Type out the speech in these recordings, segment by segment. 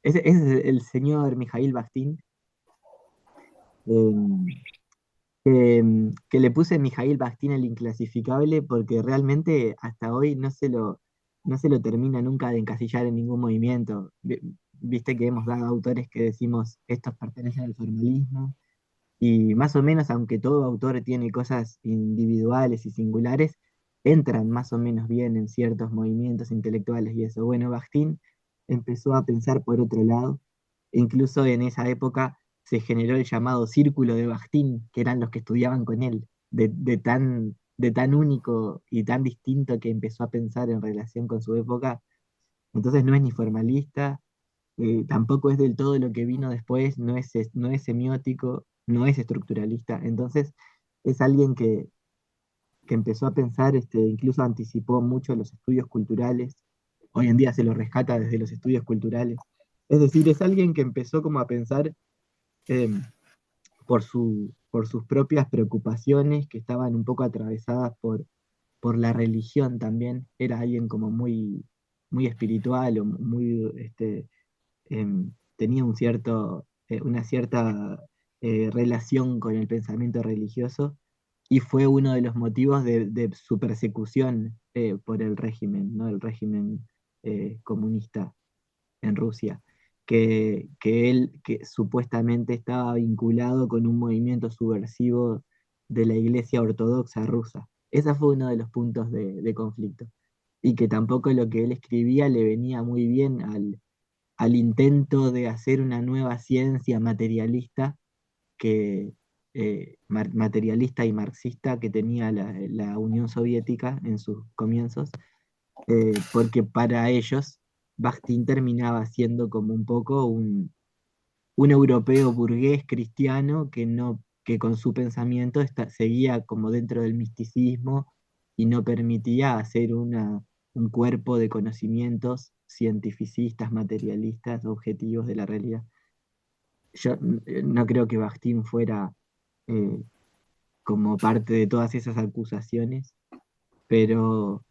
ese es el señor Mijail Bakhtin, eh, que le puse Mijail Bakhtin el inclasificable porque realmente hasta hoy no se lo termina nunca de encasillar en ningún movimiento. Viste que hemos dado autores que decimos estos pertenecen al formalismo, y más o menos, aunque todo autor tiene cosas individuales y singulares, entran más o menos bien en ciertos movimientos intelectuales y eso. Bueno, Bakhtin empezó a pensar por otro lado. Incluso en esa época se generó el llamado Círculo de Bakhtin, que eran los que estudiaban con él, de tan único y tan distinto que empezó a pensar en relación con su época. Entonces no es ni formalista, tampoco es del todo lo que vino después, no es semiótico, no es estructuralista. Entonces es alguien que empezó a pensar, incluso anticipó mucho los estudios culturales. Hoy en día se lo rescata desde los estudios culturales. Es decir, es alguien que empezó como a pensar eh, por sus propias preocupaciones, que estaban un poco atravesadas por la religión también. Era alguien como muy espiritual o muy, tenía una cierta relación con el pensamiento religioso, y fue uno de los motivos de su persecución por el régimen, ¿no? El régimen comunista en Rusia, que supuestamente estaba vinculado con un movimiento subversivo de la Iglesia Ortodoxa rusa. Ese fue uno de los puntos de conflicto, y que tampoco lo que él escribía le venía muy bien al intento de hacer una nueva ciencia materialista materialista y marxista que tenía la Unión Soviética en sus comienzos, porque para ellos Bakhtin terminaba siendo como un poco un europeo burgués cristiano que con su pensamiento seguía como dentro del misticismo y no permitía hacer un cuerpo de conocimientos cientificistas, materialistas, objetivos de la realidad. Yo no creo que Bakhtin fuera eh, como parte de todas esas acusaciones, pero,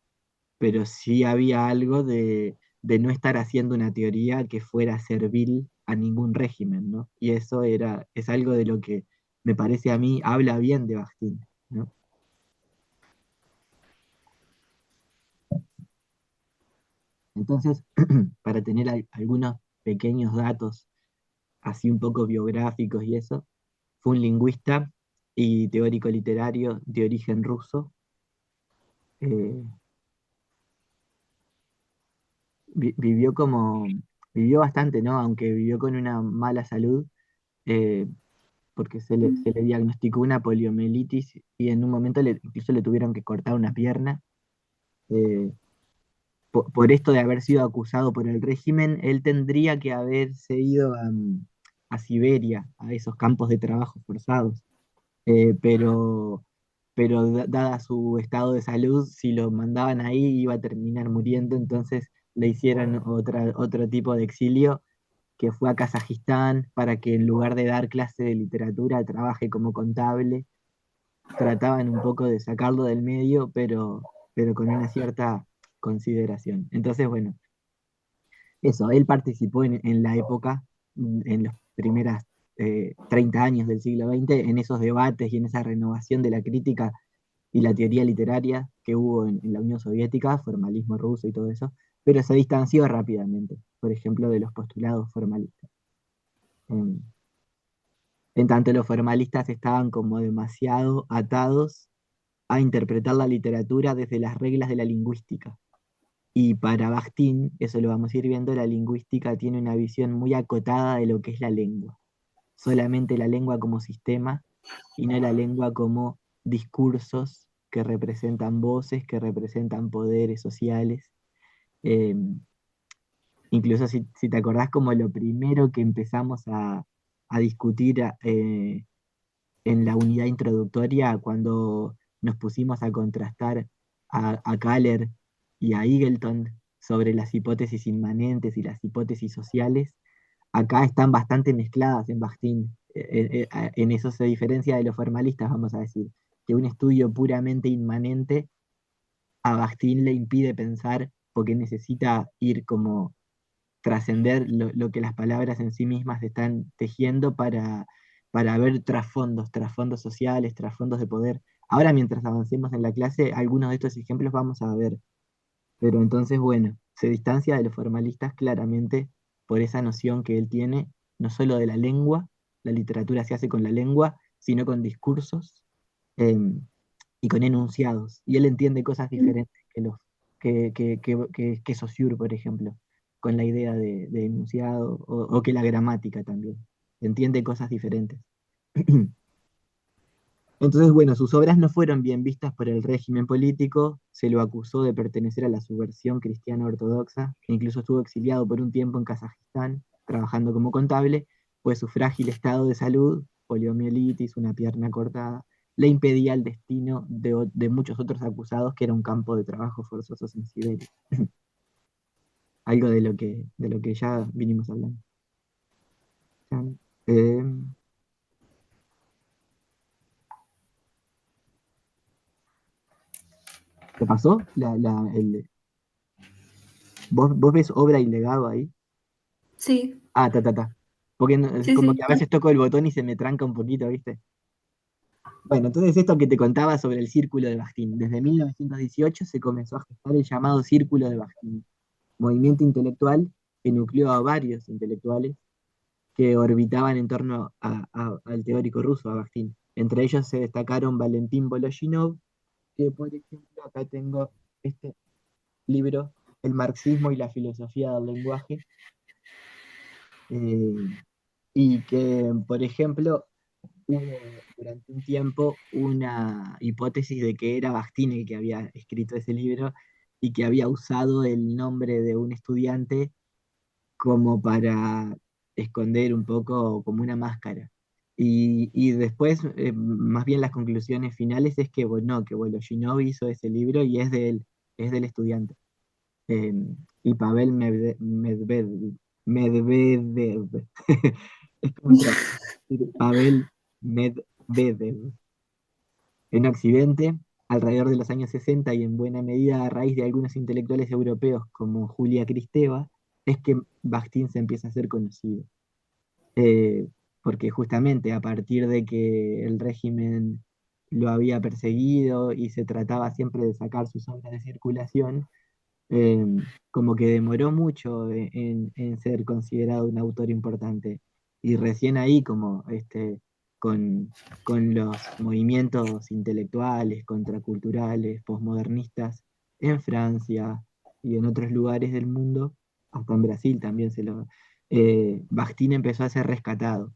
pero sí había algo de no estar haciendo una teoría que fuera servil a ningún régimen, ¿no? Y es algo de lo que me parece a mí habla bien de Bakhtin, ¿no? Entonces, para tener algunos pequeños datos así un poco biográficos y eso, fue un lingüista y teórico literario de origen ruso. eh, Vivió vivió bastante, ¿no? Aunque vivió con una mala salud, eh, porque se le diagnosticó una poliomielitis y en un momento incluso le tuvieron que cortar una pierna. eh, por esto de haber sido acusado por el régimen, él tendría que haberse ido a Siberia, a esos campos de trabajo forzados. Eh, pero, pero dada su estado de salud, si lo mandaban ahí iba a terminar muriendo, entonces le hicieron otro tipo de exilio, que fue a Kazajistán para que en lugar de dar clase de literatura trabaje como contable. Trataban un poco de sacarlo del medio, pero con una cierta consideración. Entonces, bueno, eso, él participó en la época, en los primeros 30 años del siglo XX, en esos debates y en esa renovación de la crítica y la teoría literaria que hubo en la Unión Soviética, formalismo ruso y todo eso, pero se distanció rápidamente, por ejemplo, de los postulados formalistas. En, en tanto, los formalistas estaban como demasiado atados a interpretar la literatura desde las reglas de la lingüística. Y para Bakhtin, eso lo vamos a ir viendo, la lingüística tiene una visión muy acotada de lo que es la lengua. Solamente la lengua como sistema y no la lengua como discursos que representan voces, que representan poderes sociales. Eh, Incluso si te acordás, como lo primero que empezamos a discutir en la unidad introductoria, cuando nos pusimos a contrastar a Kahler y a Eagleton sobre las hipótesis inmanentes y las hipótesis sociales, acá están bastante mezcladas en Bakhtin. En eso se diferencia de los formalistas, vamos a decir, que un estudio puramente inmanente a Bakhtin le impide pensar porque necesita ir como trascender lo que las palabras en sí mismas están tejiendo para ver trasfondos sociales, trasfondos de poder. Ahora, mientras avancemos en la clase, algunos de estos ejemplos vamos a ver, pero entonces, bueno, se distancia de los formalistas claramente por esa noción que él tiene, no solo de la lengua, la literatura se hace con la lengua, sino con discursos em, y con enunciados. Y él entiende cosas diferentes que Saussure, por ejemplo, con la idea de enunciado o que la gramática también. Entiende cosas diferentes. Entonces, bueno, sus obras no fueron bien vistas por el régimen político, se lo acusó de pertenecer a la subversión cristiana ortodoxa, e incluso estuvo exiliado por un tiempo en Kazajistán, trabajando como contable, pues su frágil estado de salud, poliomielitis, una pierna cortada, le impedía el destino de muchos otros acusados, que era un campo de trabajo forzosos en Siberia. Algo de lo que ya vinimos hablando. Eh, ¿Te pasó? ¿Vos ves obra y legado ahí? Sí, Ah, ta. Porque es sí, como sí, que a está. veces toco el botón y se me tranca un poquito, ¿viste? Bueno, entonces esto que te contaba sobre el Círculo de Bakhtin. Desde 1918 se comenzó a gestar el llamado Círculo de Bakhtin, movimiento intelectual que nucleó a varios intelectuales que orbitaban en torno al teórico ruso, a Bakhtin. Entre ellos se destacaron Valentín Voloshinov, que por ejemplo acá tengo este libro, El marxismo y la filosofía del lenguaje, eh, y que, por ejemplo, hubo durante un tiempo una hipótesis de que era Bakhtin el que había escrito ese libro y que había usado el nombre de un estudiante como para esconder un poco como una máscara. Y después, más bien las conclusiones finales es que, bueno, no, que Voloshinov hizo ese libro y es de él, es del estudiante. Eh, y Pavel Medvedev. Es como traducir Pavel Medvedev. En Occidente, alrededor de los años 60 y en buena medida a raíz de algunos intelectuales europeos como Julia Kristeva, es que Bakhtin se empieza a hacer conocido. Eh, Porque justamente a partir de que el régimen lo había perseguido y se trataba siempre de sacar sus obras de circulación, eh, como que demoró mucho en ser considerado un autor importante. Y recién ahí, como con los movimientos intelectuales, contraculturales, posmodernistas, en Francia y en otros lugares del mundo, hasta en Brasil también Bakhtin empezó a ser rescatado.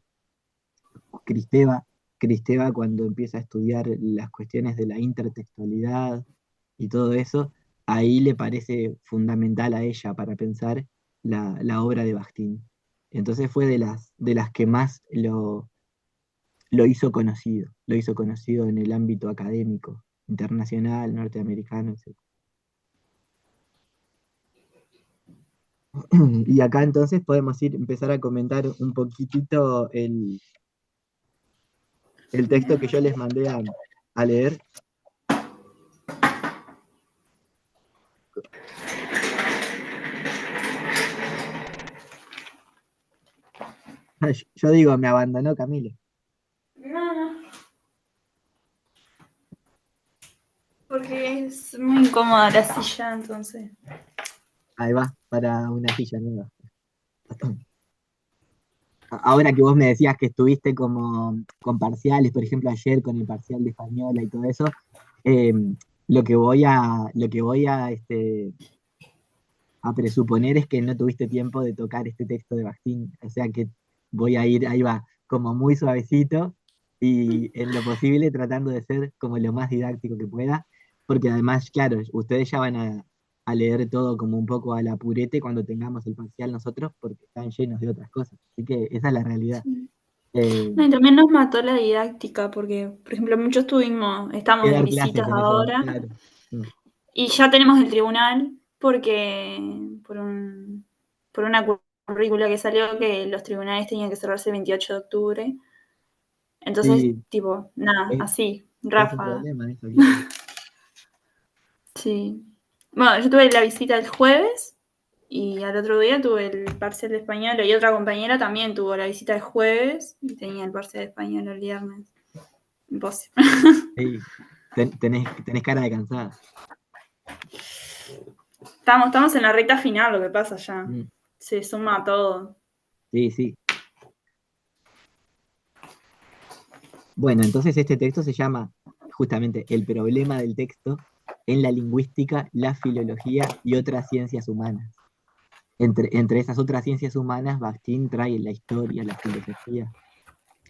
Cristeva, Cristeva cuando empieza a estudiar las cuestiones de la intertextualidad y todo eso, ahí le parece fundamental a ella para pensar la obra de Bakhtin. Entonces fue de las que más lo hizo conocido en el ámbito académico, internacional, norteamericano, etc. Y acá entonces podemos empezar a comentar un poquitito el texto que yo les mandé a leer. Yo digo, me abandonó Camilo. No, no, porque es muy incómoda la silla, entonces. Ahí va, para una silla nueva. Ahora que vos me decías que estuviste como con parciales, por ejemplo, ayer con el parcial de española y todo eso, eh, lo que voy a presuponer es que no tuviste tiempo de tocar este texto de Bakhtin, o sea que voy a ir, ahí va, como muy suavecito y en lo posible tratando de ser como lo más didáctico que pueda, porque además, claro, ustedes ya van a leer todo como un poco al apurete cuando tengamos el parcial nosotros, porque están llenos de otras cosas, así que esa es la realidad. Sí. Eh, No, y también nos mató la didáctica, porque, por ejemplo, muchos que estamos en dar clase visitas con eso, ahora claro. Mm. y ya tenemos el tribunal porque por una currícula que salió que los tribunales tenían que cerrarse el 28 de octubre. Entonces, Sí, tipo, nada, es, así, es un ráfaga. problema eso, claro. Sí. Bueno, yo tuve la visita el jueves Y al otro día tuve el parcial de español y otra compañera también tuvo la visita el jueves y tenía el parcial de español el viernes. Imposible. Sí, tenés cara de cansada. Estamos en la recta final, lo que pasa ya. Mm, Se suma todo. sí, sí. Bueno, entonces este texto se llama justamente El problema del texto en la lingüística, la filología y otras ciencias humanas. Entre esas otras ciencias humanas, Bakhtin trae la historia, la filosofía.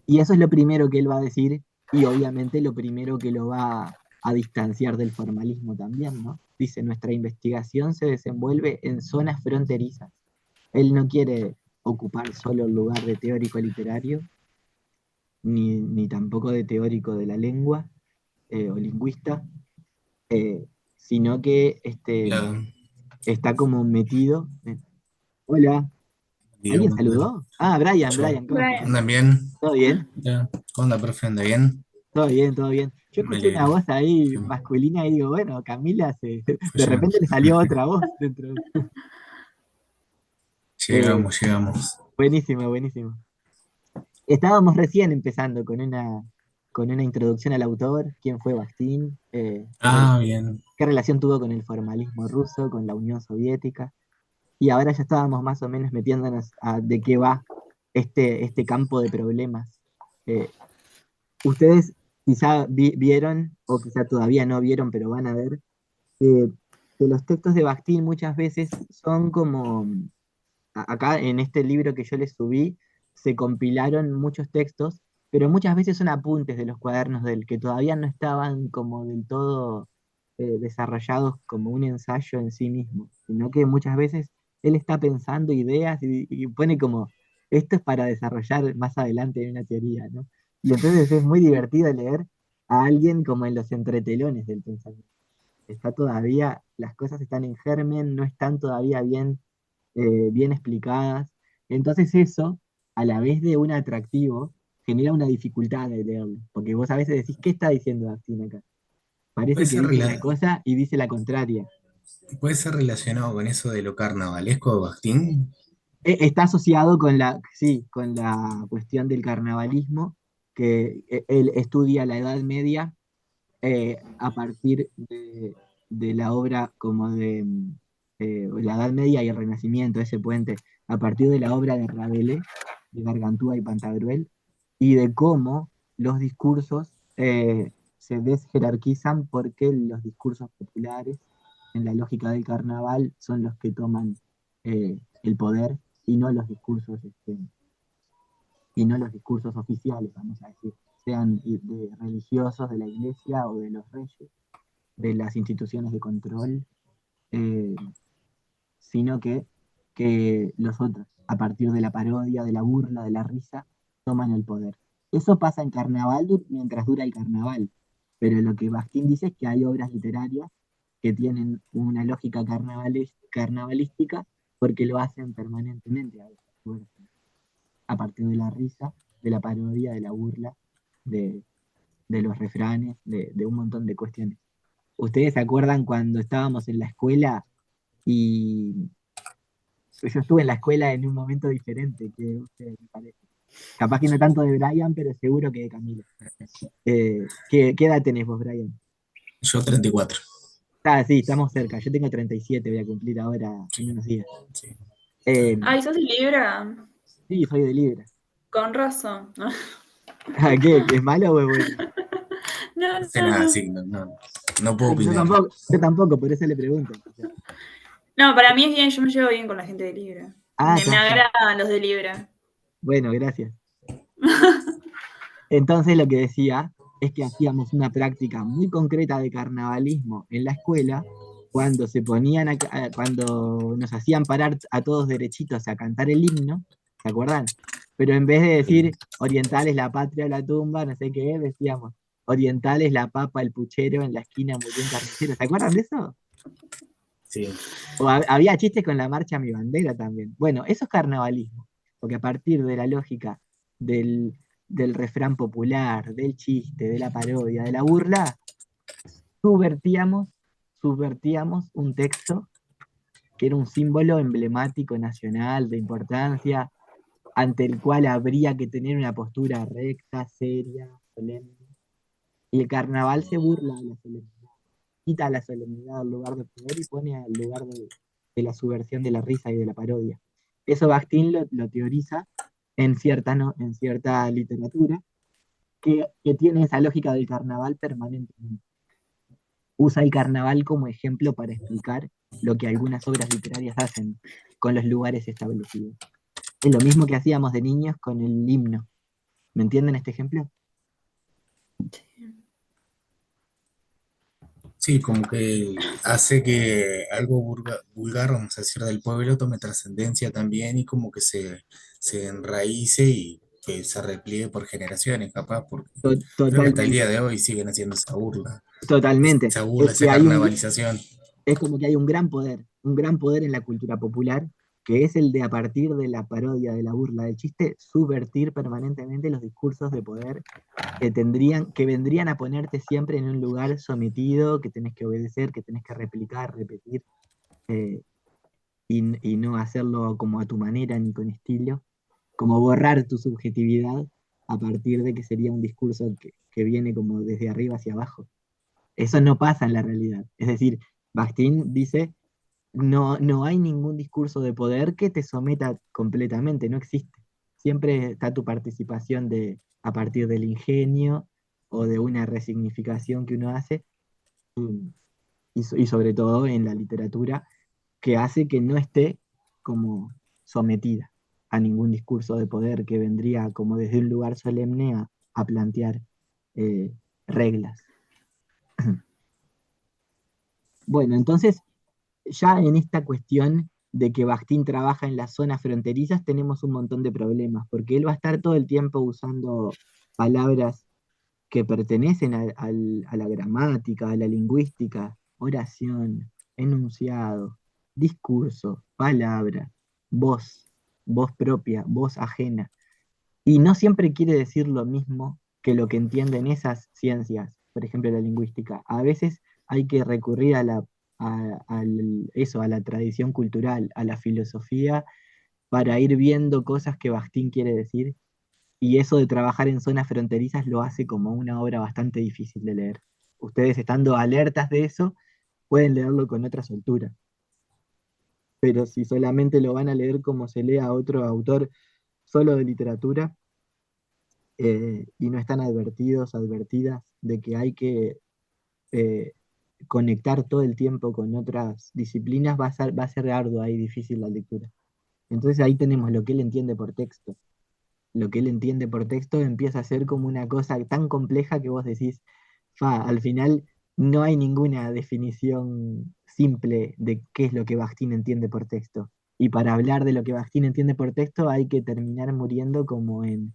Y eso es lo primero que él va a decir y obviamente lo primero que lo va a distanciar del formalismo también, ¿no? Dice, nuestra investigación se desenvuelve en zonas fronterizas. Él no quiere ocupar solo el lugar de teórico literario, ni tampoco de teórico de la lengua o lingüista, eh, sino que Claro, está como metido. Hola, ¿alguien digamos, saludó? Ah, Brian, yo. Brian, ¿cómo estás? Brian. ¿Andan bien? ¿Todo bien? Ya. ¿Cómo anda, profe? ¿Anda bien? Todo bien, todo bien. Yo Me escuché una alegro. voz ahí Fue, masculina y digo, bueno, Camila fue de llegando. repente le salió otra voz dentro. Eh, Llegamos, llegamos. buenísimo, buenísimo. Estábamos recién empezando con una introducción al autor, quién fue Bakhtin, Ah, bien. qué relación tuvo con el formalismo ruso, con la Unión Soviética, y ahora ya estábamos más o menos metiéndonos a de qué va este campo de problemas. Eh, Ustedes quizá vieron, o quizá todavía no vieron, pero van a ver, que, que los textos de Bakhtin muchas veces son como, acá en este libro que yo les subí, se compilaron muchos textos, pero muchas veces son apuntes de los cuadernos del que todavía no estaban como del todo desarrollados como un ensayo en sí mismo, sino que muchas veces él está pensando ideas y pone como, esto es para desarrollar más adelante en una teoría, ¿no? Y entonces es muy divertido leer a alguien como en los entretelones del pensamiento. Está todavía, las cosas están en germen, no están todavía bien explicadas. Entonces eso, a la vez de un atractivo, genera una dificultad de leerlo, porque vos a veces decís, ¿qué está diciendo Martín acá? Puede Parece que ser, dice una cosa y dice la contraria. puede ser relacionado con eso de lo carnavalesco de Bastín. Está asociado con sí, con la cuestión del carnavalismo, que él estudia la Edad Media a partir de la obra como de la Edad Media y el Renacimiento, ese puente, a partir de la obra de Rabelais, de Gargantúa y Pantagruel, y de cómo los discursos se desjerarquizan porque los discursos populares, en la lógica del carnaval, son los que toman el poder y no los discursos y no los discursos oficiales, vamos a decir, sean de religiosos de la iglesia o de los reyes, de las instituciones de control, eh, sino que los otros, a partir de la parodia, de la burla, de la risa, toman el poder. Eso pasa en carnaval mientras dura el carnaval, pero lo que Bastín dice es que hay obras literarias que tienen una lógica carnavalística porque lo hacen permanentemente a partir de la risa, de la parodia, de la burla, de, de los refranes, de un montón de cuestiones. ¿Ustedes se acuerdan cuando estábamos en la escuela y yo estuve en la escuela en un momento diferente que ustedes, me parece? Capaz que no tanto de Brian, pero seguro que de Camila. ¿Qué edad tenés vos, Brian? Yo 34. Ah, sí, estamos cerca. Yo tengo 37, voy a cumplir ahora en Sí, unos días. sí. Eh, Ay, sos de Libra. sí, soy de Libra. Con razón. Ah, ¿qué? ¿Es malo o es bueno? No, No sé no, nada, no. sí, no puedo Yo opinar. tampoco, yo tampoco, por eso le pregunto. O sea, No, para mí es bien, yo me llevo bien con la gente de Libra. ah, Me está, está. agradan los de Libra. Bueno, gracias. Entonces lo que decía es que hacíamos una práctica muy concreta de carnavalismo en la escuela cuando cuando nos hacían parar a todos derechitos a cantar el himno, ¿se acuerdan? Pero en vez de decir orientales la patria la tumba, no sé qué, decíamos orientales la papa el puchero en la esquina murió un carnicero, ¿se acuerdan de eso? Sí. O había chistes con la marcha Mi Bandera también. Bueno, eso es carnavalismo, porque a partir de la lógica del, del refrán popular, del chiste, de la parodia, de la burla, subvertíamos, subvertíamos un texto que era un símbolo emblemático nacional de importancia, ante el cual habría que tener una postura recta, seria, solemne. Y el carnaval se burla de la solemnidad, quita la solemnidad al lugar de poder y pone al lugar de la subversión de la risa y de la parodia. Eso Bakhtin lo teoriza en cierta, ¿no? En cierta literatura que tiene esa lógica del carnaval permanentemente. Usa el carnaval como ejemplo para explicar lo que algunas obras literarias hacen con los lugares establecidos. Es lo mismo que hacíamos de niños con el himno. ¿Me entienden este ejemplo? Sí, como que hace que algo vulgar, vamos a decir, del pueblo tome trascendencia también y como que se enraíce y que se repliegue por generaciones, capaz, porque creo que hasta el día Totalmente, de hoy siguen haciendo totalmente. esa burla, Es esa que carnavalización. es como que hay un gran poder en la cultura popular, que es el de a partir de la parodia, de la burla, del chiste, subvertir permanentemente los discursos de poder que vendrían a ponerte siempre en un lugar sometido, que tenés que obedecer, que tenés que replicar, repetir, eh, y no hacerlo como a tu manera ni con estilo, como borrar tu subjetividad a partir de que sería un discurso que viene como desde arriba hacia abajo. Eso no pasa en la realidad. Es decir, Bakhtin dice, no hay ningún discurso de poder que te someta completamente, no existe. Siempre está tu participación a partir del ingenio o de una resignificación que uno hace, y sobre todo en la literatura, que hace que no esté como sometida a ningún discurso de poder que vendría como desde un lugar solemne a plantear eh, reglas. Bueno, entonces ya en esta cuestión de que Bakhtin trabaja en las zonas fronterizas tenemos un montón de problemas, porque él va a estar todo el tiempo usando palabras que pertenecen a la gramática, a la lingüística, oración, enunciado, discurso, palabra, voz, voz propia, voz ajena. Y no siempre quiere decir lo mismo que lo que entienden esas ciencias, por ejemplo la lingüística. A veces hay que recurrir a la tradición cultural, a la filosofía, para ir viendo cosas que Bakhtin quiere decir, y eso de trabajar en zonas fronterizas lo hace como una obra bastante difícil de leer. Ustedes estando alertas de eso, pueden leerlo con otra soltura, pero si solamente lo van a leer como se lee a otro autor solo de literatura, y no están advertidos, advertidas de que hay que eh, conectar todo el tiempo con otras disciplinas, va a ser arduo y difícil la lectura. Entonces ahí tenemos lo que él entiende por texto. Lo que él entiende por texto empieza a ser como una cosa tan compleja que vos decís, al final no hay ninguna definición simple de qué es lo que Bakhtin entiende por texto. Y para hablar de lo que Bakhtin entiende por texto hay que terminar muriendo como en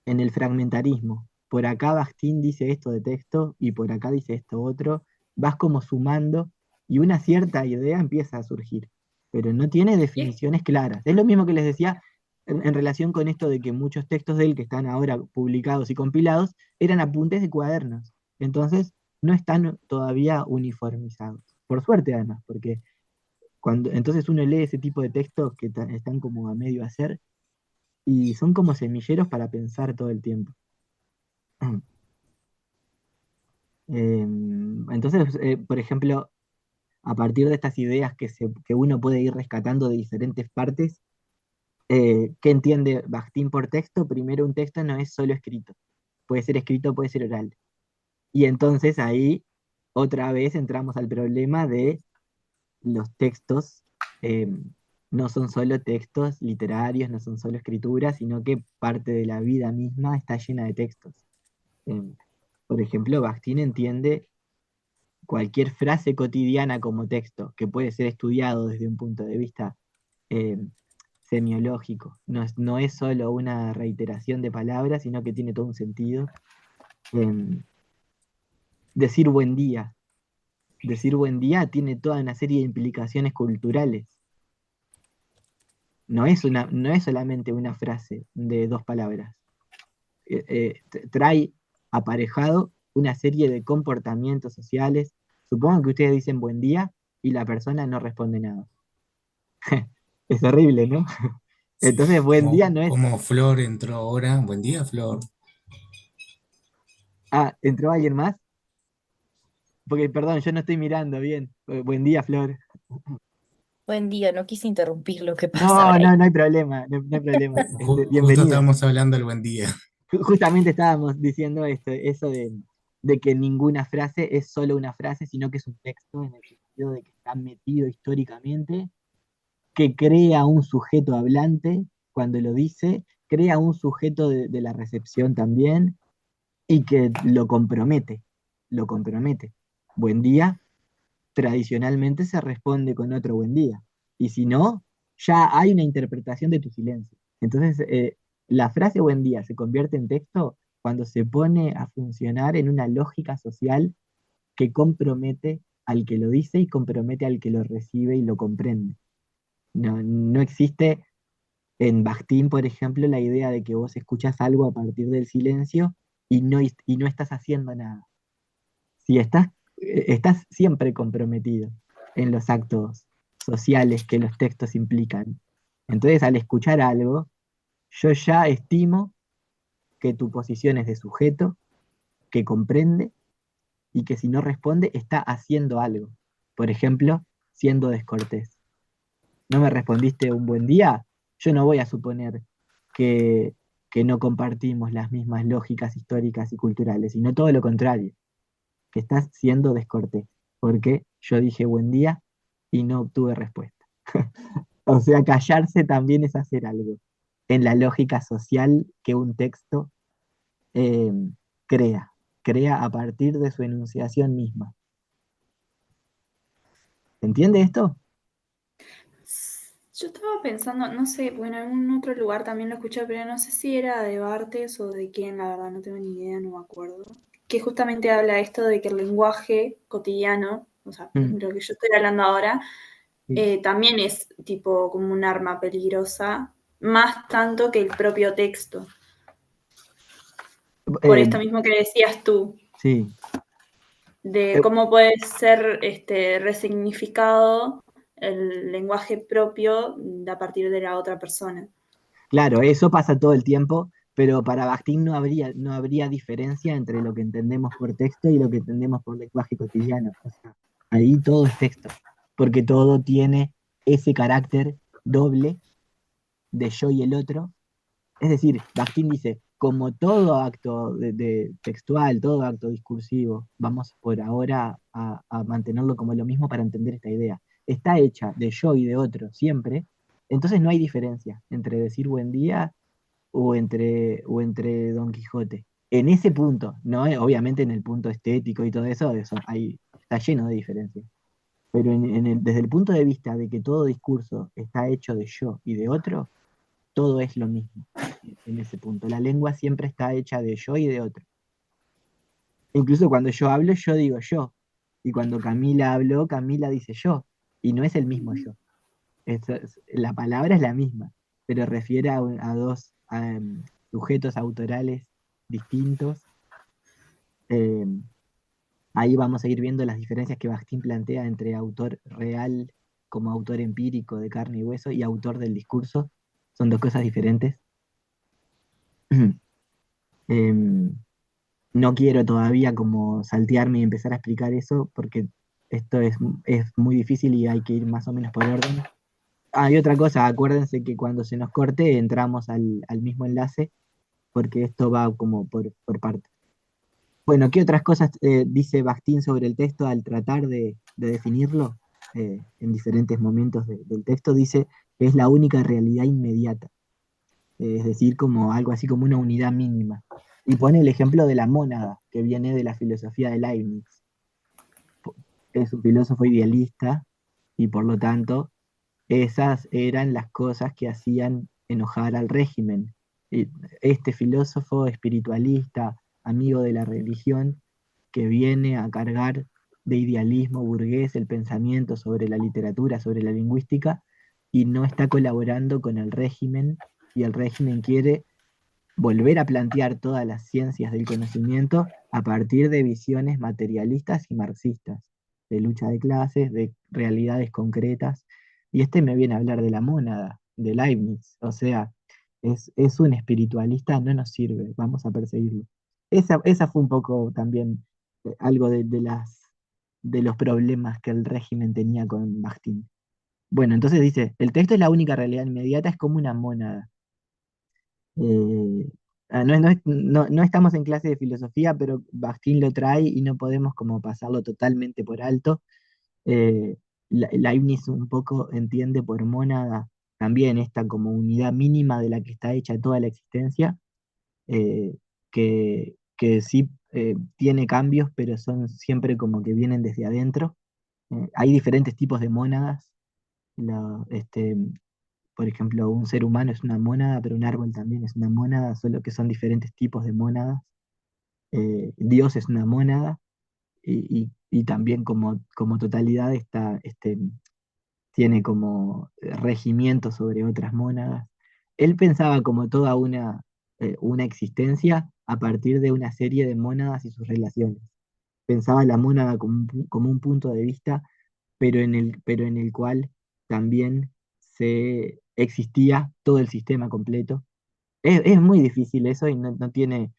el fragmentarismo. Por acá Bakhtin dice esto de texto y por acá dice esto otro. Vas como sumando y una cierta idea empieza a surgir, pero no tiene definiciones claras. Es lo mismo que les decía en relación con esto de que muchos textos de él que están ahora publicados y compilados eran apuntes de cuadernos. Entonces no están todavía uniformizados. Por suerte además, porque cuando entonces uno lee ese tipo de textos que están como a medio hacer y son como semilleros para pensar todo el tiempo. Entonces, por ejemplo, a partir de estas ideas que uno puede ir rescatando de diferentes partes, ¿qué entiende Bakhtin por texto? Primero, un texto no es solo escrito, puede ser escrito, puede ser oral. Y entonces ahí otra vez entramos al problema de los textos. No son solo textos literarios, no son solo escrituras, sino que parte de la vida misma está llena de textos. Em, por ejemplo, Bakhtin entiende cualquier frase cotidiana como texto, que puede ser estudiado desde un punto de vista eh, semiológico. No es solo una reiteración de palabras, sino que tiene todo un sentido. Eh, decir buen día. Decir buen día tiene toda una serie de implicaciones culturales. No es solamente una frase de dos palabras. Trae aparejado una serie de comportamientos sociales. Supongo que ustedes dicen buen día y la persona no responde nada. Es horrible, ¿no? Sí, Entonces, buen día como, no es, como Flor entró ahora. Buen día, Flor. ah, ¿entró alguien más? Porque, perdón, yo no estoy mirando bien. Buen día, Flor. Buen día, no quise interrumpir lo que pasa, No, no, Bray. no hay problema, no, no hay problema. Justo Bienvenida. estábamos hablando del buen día. Justamente estábamos diciendo esto, eso de que ninguna frase es solo una frase, sino que es un texto en el sentido de que está metido históricamente, que crea un sujeto hablante cuando lo dice, crea un sujeto de la recepción también y que lo compromete, lo compromete. Buen día, tradicionalmente se responde con otro buen día. Y si no, ya hay una interpretación de tu silencio. Entonces, la frase buen día se convierte en texto cuando se pone a funcionar en una lógica social que compromete al que lo dice y compromete al que lo recibe y lo comprende. No, no existe en Bakhtin, por ejemplo, la idea de que vos escuchas algo a partir del silencio y no estás haciendo nada. Si estás, estás siempre comprometido en los actos sociales que los textos implican. Entonces, al escuchar algo, yo ya estimo que tu posición es de sujeto, que comprende y que si no responde, está haciendo algo. Por ejemplo, siendo descortés. ¿No me respondiste un buen día? Yo no voy a suponer que, que no compartimos las mismas lógicas históricas y culturales, sino todo lo contrario, que estás siendo descortés, porque yo dije buen día y no obtuve respuesta. O sea, callarse también es hacer algo en la lógica social que un texto eh, crea, crea a partir de su enunciación misma. ¿Entiende esto? Yo estaba pensando, no sé, bueno, en un otro lugar también lo escuché, pero no sé si era de Bartes o de quién, la verdad, no tengo ni idea, no me acuerdo. Que justamente habla esto de que el lenguaje cotidiano, o sea, Mm, lo que yo estoy hablando ahora, sí. también es tipo como un arma peligrosa, más tanto que el propio texto. Por Eh, esto mismo que decías tú, sí. de Eh, cómo puede ser resignificado el lenguaje propio a partir de la otra persona. claro, eso pasa todo el tiempo, pero para Bakhtin no habría diferencia entre lo que entendemos por texto y lo que entendemos por lenguaje cotidiano. O sea, ahí todo es texto, porque todo tiene ese carácter doble de yo y el otro. Es decir, Bakhtin dice, como todo acto de textual, todo acto discursivo, vamos por ahora a mantenerlo como lo mismo para entender esta idea. Está hecha de yo y de otro siempre, entonces no hay diferencia entre decir buen día o entre Don Quijote. En ese punto, ¿no? Obviamente en el punto estético y todo eso, está lleno de diferencias. Pero desde el punto de vista de que todo discurso está hecho de yo y de otro, todo es lo mismo en ese punto. La lengua siempre está hecha de yo y de otro. Incluso cuando yo hablo, yo digo yo. Y cuando Camila habló, Camila dice yo. Y no es el mismo yo. La palabra es la misma, pero refiere a dos sujetos autorales distintos. Em, Ahí vamos a ir viendo las diferencias que Bakhtin plantea entre autor real como autor empírico de carne y hueso y autor del discurso. Son dos cosas diferentes. Em, no quiero todavía como saltearme y empezar a explicar eso porque esto es muy difícil y hay que ir más o menos por orden. Hay otra cosa, acuérdense que cuando se nos corte entramos al mismo enlace porque esto va como por partes. Bueno, ¿qué otras cosas dice Bakhtin sobre el texto al tratar de definirlo en diferentes momentos del texto? Dice que es la única realidad inmediata, es decir, como algo así como una unidad mínima. Y pone el ejemplo de la mónada, que viene de la filosofía de Leibniz. Es un filósofo idealista y por lo tanto esas eran las cosas que hacían enojar al régimen. Y este filósofo espiritualista, amigo de la religión, que viene a cargar de idealismo burgués el pensamiento sobre la literatura, sobre la lingüística, y no está colaborando con el régimen, y el régimen quiere volver a plantear todas las ciencias del conocimiento a partir de visiones materialistas y marxistas, de lucha de clases, realidades concretas. Y este me viene a hablar de la mónada, de Leibniz. O sea, es un espiritualista, no nos sirve, vamos a perseguirlo. Esa fue un poco también algo de los problemas que el régimen tenía con Bakhtin. Bueno, entonces dice, el texto es la única realidad inmediata, es como una mónada. Eh, no estamos en clase de filosofía, pero Bakhtin lo trae y no podemos como pasarlo totalmente por alto. Eh, Leibniz un poco entiende por mónada también esta como unidad mínima de la que está hecha toda la existencia, eh, que sí tiene cambios, pero son siempre como que vienen desde adentro. Hay diferentes tipos de mónadas. Por ejemplo, un ser humano es una mónada, pero un árbol también es una mónada, solo que son diferentes tipos de mónadas. Dios es una mónada y también como totalidad tiene como regimiento sobre otras mónadas. Él pensaba como toda una existencia a partir de una serie de mónadas y sus relaciones. Pensaba la mónada como un punto de vista, pero en el cual también se existía todo el sistema completo. Es muy difícil eso y no tiene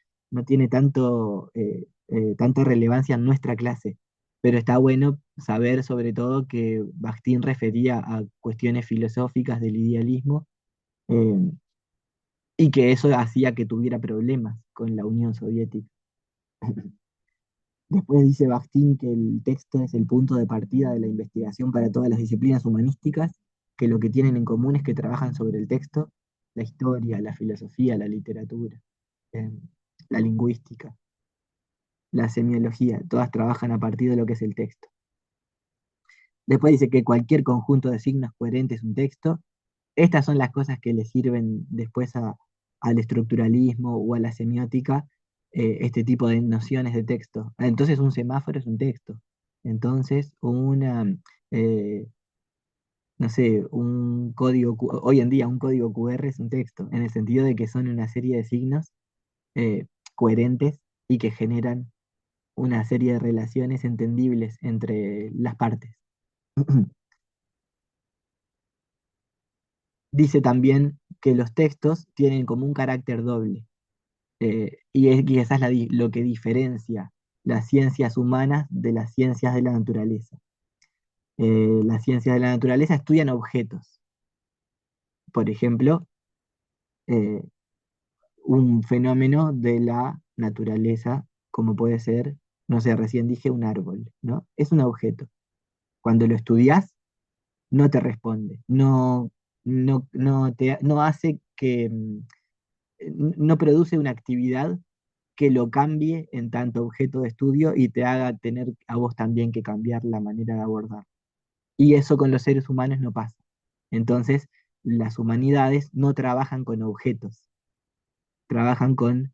tanta relevancia en nuestra clase, pero está bueno saber sobre todo que Bakhtin refería a cuestiones filosóficas del idealismo, eh, y que eso hacía que tuviera problemas con la Unión Soviética. Después dice Bakhtin que el texto es el punto de partida de la investigación para todas las disciplinas humanísticas, que lo que tienen en común es que trabajan sobre el texto, la historia, la filosofía, la literatura, eh, la lingüística, la semiología, todas trabajan a partir de lo que es el texto. Después dice que cualquier conjunto de signos coherente es un texto. Estas son las cosas que le sirven después al estructuralismo o a la semiótica, este tipo de nociones de texto. Entonces un semáforo es un texto. Entonces eh, no sé, hoy en día un código QR es un texto, en el sentido de que son una serie de signos eh, coherentes y que generan una serie de relaciones entendibles entre las partes. Dice también que los textos tienen como un carácter doble, y esa es lo que diferencia las ciencias humanas de las ciencias de la naturaleza. Las ciencias de la naturaleza estudian objetos, por ejemplo, eh, un fenómeno de la naturaleza, como puede ser, no sé, recién dije un árbol, ¿no? Es un objeto. Cuando lo estudias, no te responde, no hace no produce una actividad que lo cambie en tanto objeto de estudio y te haga tener a vos también que cambiar la manera de abordar. Y eso con los seres humanos no pasa. Entonces, las humanidades no trabajan con objetos, trabajan con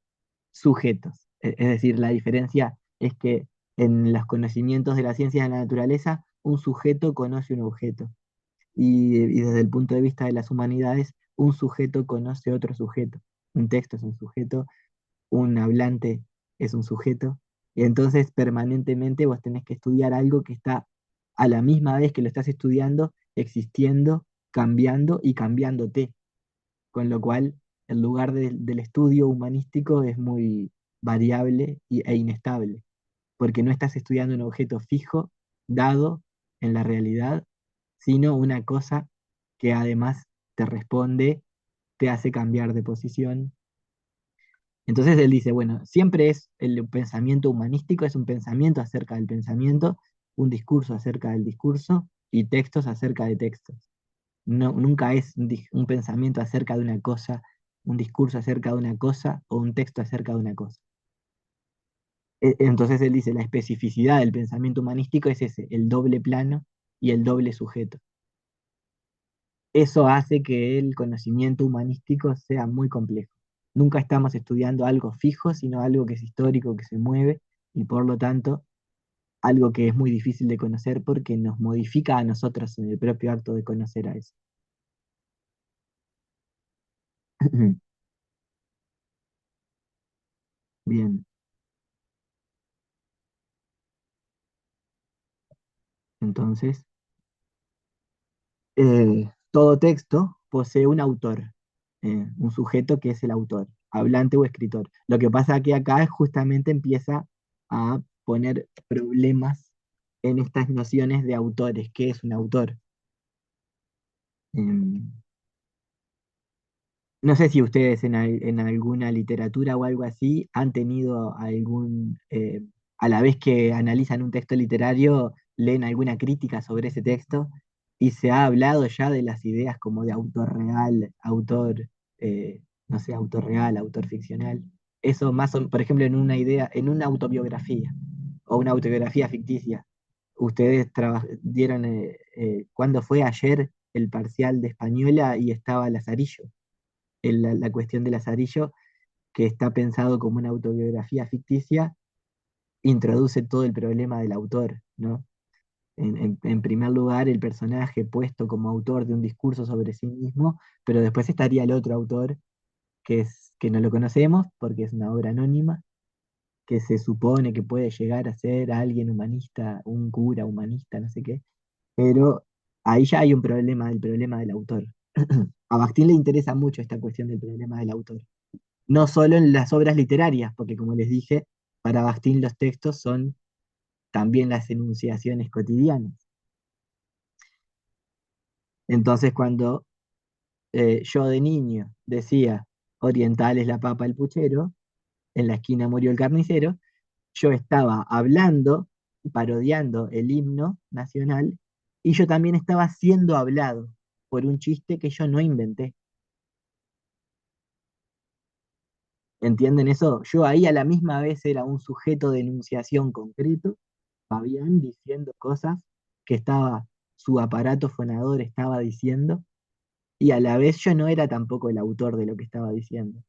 sujetos. Es decir, la diferencia es que en los conocimientos de la ciencia de la naturaleza, un sujeto conoce un objeto. Y desde el punto de vista de las humanidades, un sujeto conoce otro sujeto. Un texto es un sujeto, un hablante es un sujeto, y entonces permanentemente vos tenés que estudiar algo que está a la misma vez que lo estás estudiando, existiendo, cambiando y cambiándote, con lo cual el lugar del estudio humanístico es muy variable e inestable, porque no estás estudiando un objeto fijo, dado en la realidad, sino una cosa que además te responde, te hace cambiar de posición. Entonces él dice, bueno, siempre es el pensamiento humanístico, es un pensamiento acerca del pensamiento, un discurso acerca del discurso y textos acerca de textos. Nunca es un pensamiento acerca de una cosa, un discurso acerca de una cosa o un texto acerca de una cosa. Entonces él dice, la especificidad del pensamiento humanístico es ese, el doble plano y el doble sujeto. Eso hace que el conocimiento humanístico sea muy complejo. Nunca estamos estudiando algo fijo, sino algo que es histórico, que se mueve, y por lo tanto, algo que es muy difícil de conocer porque nos modifica a nosotros en el propio acto de conocer a eso. Bien, entonces, Todo texto posee un autor, un sujeto que es el autor, hablante o escritor. Lo que pasa que acá justamente empieza a poner problemas en estas nociones de autores. ¿Qué es un autor? Em, no sé si ustedes en alguna literatura o algo así han tenido a la vez que analizan un texto literario, leen alguna crítica sobre ese texto y se ha hablado ya de las ideas como de autor real, eh, no sé, autor real, autor ficcional. Eso más, por ejemplo, en una idea, en una autobiografía o una autobiografía ficticia. Ustedes dieron, ¿cuándo fue ayer el parcial de española y estaba Lazarillo? La cuestión de Lazarillo, que está pensado como una autobiografía ficticia, introduce todo el problema del autor, ¿no? En primer lugar, el personaje puesto como autor de un discurso sobre sí mismo, pero después estaría el otro autor, que no lo conocemos porque es una obra anónima, que se supone que puede llegar a ser alguien humanista, un cura humanista, no sé qué, pero ahí ya hay un problema, el problema del autor. A Bakhtin le interesa mucho esta cuestión del problema del autor. No solo en las obras literarias, porque como les dije, para Bakhtin los textos son también las enunciaciones cotidianas. Entonces, cuando yo de niño decía, oriental es la papa el puchero, en la esquina murió el carnicero, yo estaba hablando, parodiando el himno nacional, y yo también estaba siendo hablado por un chiste que yo no inventé. ¿Entienden eso? Yo ahí a la misma vez era un sujeto de enunciación concreto, Fabián diciendo cosas que su aparato fonador estaba diciendo, y a la vez yo no era tampoco el autor de lo que estaba diciendo,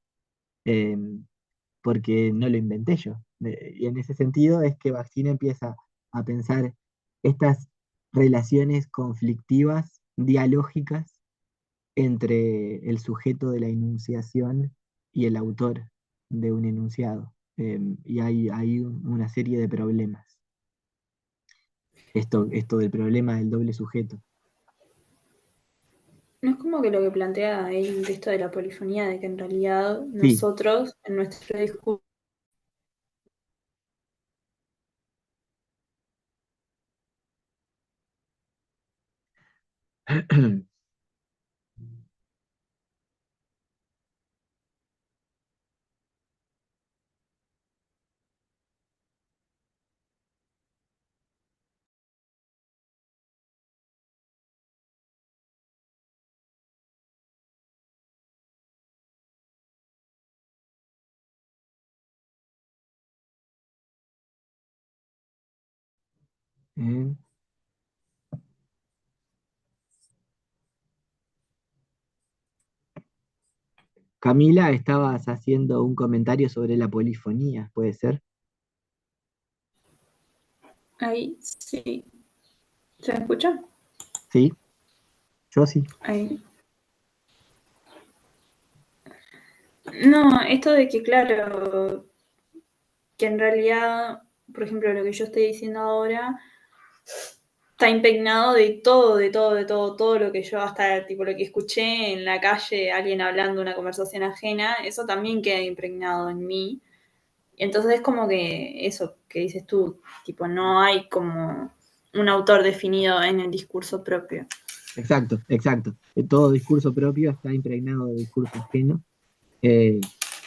eh, porque no lo inventé yo. Y en ese sentido es que Bakhtin empieza a pensar estas relaciones conflictivas, dialógicas, entre el sujeto de la enunciación y el autor de un enunciado. Y hay una serie de problemas. Esto del problema del doble sujeto. No es como que lo que plantea él de esto de la polifonía, de que en realidad Sí. nosotros, en nuestro discurso, Eh, Camila, estabas haciendo un comentario sobre la polifonía, ¿puede ser? ahí sí, ¿se me escucha? Sí, yo sí. Ahí. No, esto de que, claro, que en realidad, por ejemplo, lo que yo estoy diciendo ahora está impregnado de todo, de todo, de todo, todo lo que yo hasta tipo lo que escuché en la calle, alguien hablando una conversación ajena, eso también queda impregnado en mí. Entonces es como que eso que dices tú, tipo, no hay como un autor definido en el discurso propio. Exacto, exacto. Todo discurso propio está impregnado de discurso ajeno. Eh,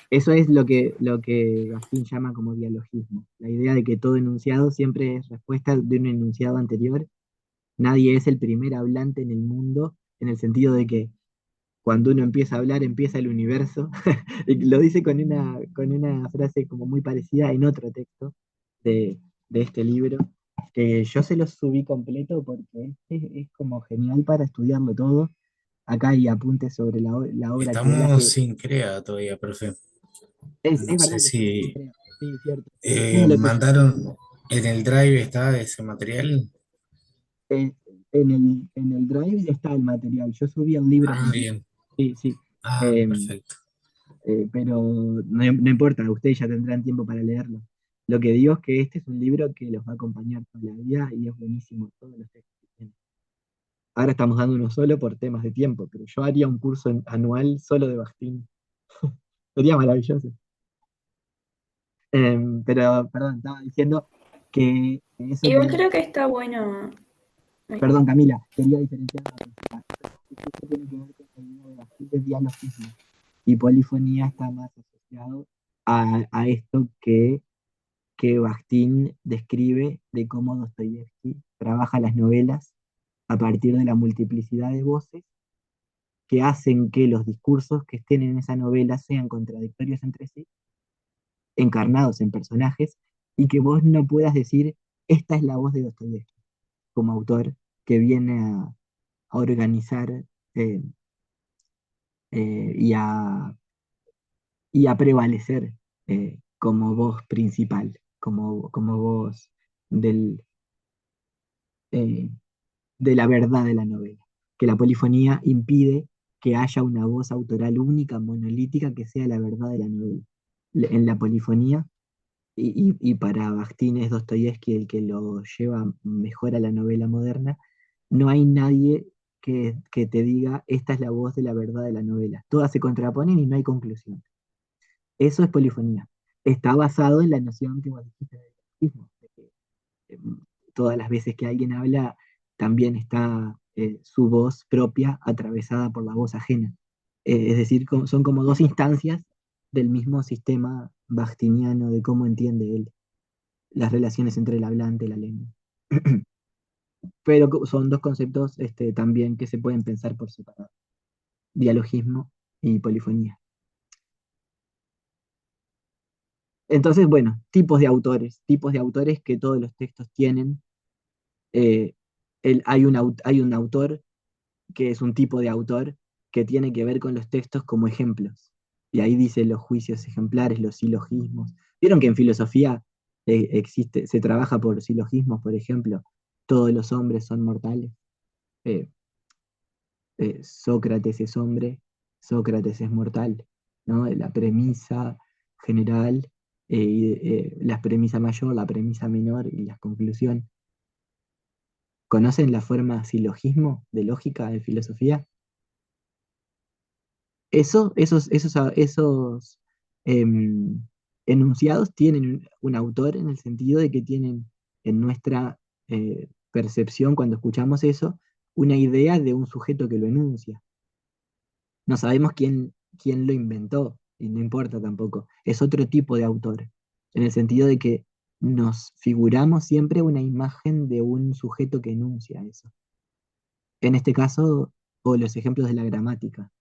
Eso es lo que Bakhtin llama como dialogismo. La idea de que todo enunciado siempre es respuesta de un enunciado anterior. Nadie es el primer hablante en el mundo, en el sentido de que cuando uno empieza a hablar, empieza el universo. Y lo dice con una frase como muy parecida en otro texto de este libro, que yo se lo subí completo porque este es como genial para estudiarlo todo. Acá hay apuntes sobre la obra que él Estamos hace. sin CREA todavía, profe. Es No sé verdad que estamos sin si crear. Sí, cierto. Encima lo que yo mandaron en el drive está ese material. eh, en el Drive está el material. Yo subí el libro Ah, completo. bien. Sí, sí. Ah, Eh, perfecto. pero no importa, ustedes ya tendrán tiempo para leerlo. Lo que digo es que este es un libro que los va a acompañar toda la vida y es buenísimo todos los textos que tiene. Ahora estamos dando uno solo por temas de tiempo, pero yo haría un curso anual solo de Bakhtin. Sería maravilloso. Pero, perdón, estaba diciendo que eso Igual quería, creo que está bueno. Ay, perdón, Camila, quería diferenciar una cosa. Esto tiene que ver con la idea de Bakhtin de dialogismo. Y polifonía está más asociado a esto que Bakhtin describe de cómo Dostoyevsky trabaja las novelas a partir de la multiplicidad de voces que hacen que los discursos que estén en esa novela sean contradictorios entre sí, encarnados en personajes, y que vos no puedas decir, esta es la voz de Dostoyevsky, como autor que viene a organizar eh, y a prevalecer como voz principal, como voz del, eh, de la verdad de la novela. Que la polifonía impide que haya una voz autoral única, monolítica, que sea la verdad de la novela. En la polifonía, y para Bakhtin es Dostoyevsky el que lo lleva mejor a la novela moderna, no hay nadie que te diga, esta es la voz de la verdad de la novela. Todas se contraponen y no hay conclusión. Eso es polifonía. Está basado en la noción que vos dijiste del autismo, de que eh, todas las veces que alguien habla, también está su voz propia atravesada por la voz ajena. Es decir, son como dos instancias del mismo sistema bakhtiniano de cómo entiende él las relaciones entre el hablante y la lengua. Pero son dos conceptos también que se pueden pensar por separado, dialogismo y polifonía. Entonces, bueno, tipos de autores que todos los textos tienen. eh, hay un autor que es un tipo de autor que tiene que ver con los textos como ejemplos. Y ahí dice los juicios ejemplares, los silogismos. ¿Vieron que en filosofía se trabaja por silogismos, por ejemplo? Todos los hombres son mortales. Eh, Sócrates es hombre, Sócrates es mortal, ¿no? La premisa general, la premisa mayor, la premisa menor y la conclusión. ¿Conocen la forma silogismo de lógica de filosofía? Esos em, enunciados tienen un autor en el sentido de que tienen en nuestra percepción, cuando escuchamos eso, una idea de un sujeto que lo enuncia. No sabemos quién lo inventó, y no importa tampoco. Es otro tipo de autor, en el sentido de que nos figuramos siempre una imagen de un sujeto que enuncia eso. En este caso, o los ejemplos de la gramática.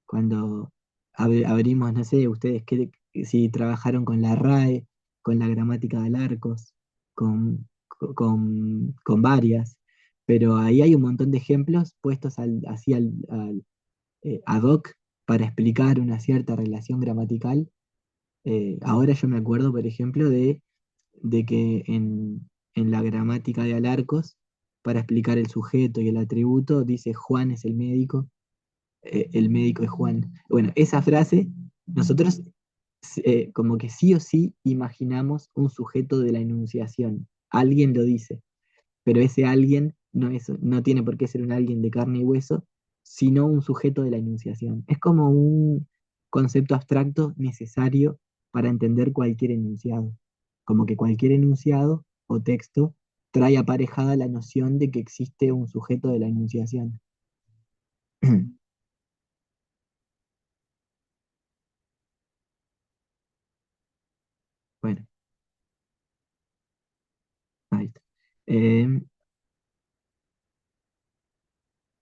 Cuando abrimos, no sé, ustedes si trabajaron con la RAE, con la gramática de Alarcos, con varias, pero ahí hay un montón de ejemplos puestos así ad hoc para explicar una cierta relación gramatical. Ahora yo me acuerdo, por ejemplo, de que en la gramática de Alarcos, para explicar el sujeto y el atributo, dice Juan es el médico es Juan. Bueno, esa frase, nosotros como que sí o sí imaginamos un sujeto de la enunciación. Alguien lo dice, pero ese alguien no tiene por qué ser un alguien de carne y hueso, sino un sujeto de la enunciación. Es como un concepto abstracto necesario para entender cualquier enunciado. Como que cualquier enunciado o texto trae aparejada la noción de que existe un sujeto de la enunciación. Bueno, ahí está. Em,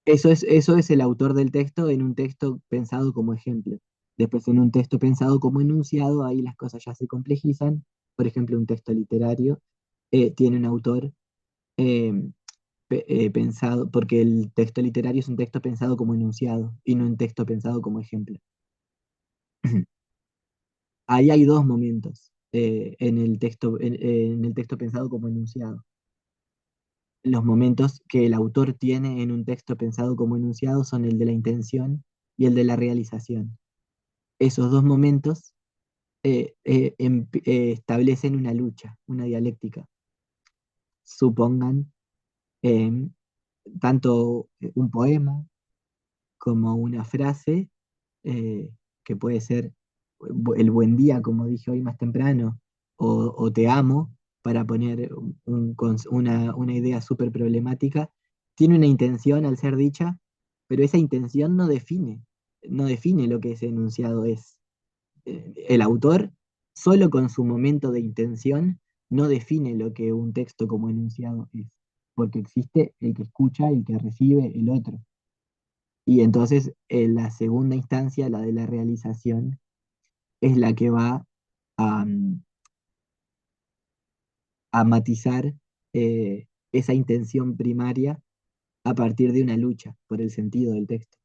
Eso es el autor del texto en un texto pensado como ejemplo. Después en un texto pensado como enunciado, ahí las cosas ya se complejizan. Por ejemplo, un texto literario tiene un autor eh, pensado, porque el texto literario es un texto pensado como enunciado y no un texto pensado como ejemplo. Ahí hay dos momentos en el texto pensado como enunciado. Los momentos que el autor tiene en un texto pensado como enunciado son el de la intención y el de la realización. Esos dos momentos establecen una lucha, una dialéctica. Supongan em, tanto un poema como una frase, eh, que puede ser el buen día, como dije hoy más temprano, o te amo, para poner una idea súper problemática, tiene una intención al ser dicha, pero esa intención no define lo que ese enunciado es. El autor, solo con su momento de intención, no define lo que un texto como enunciado es, porque existe el que escucha, el que recibe, el otro. Y entonces, en la segunda instancia, la de la realización, es la que va a, a matizar esa intención primaria a partir de una lucha por el sentido del texto.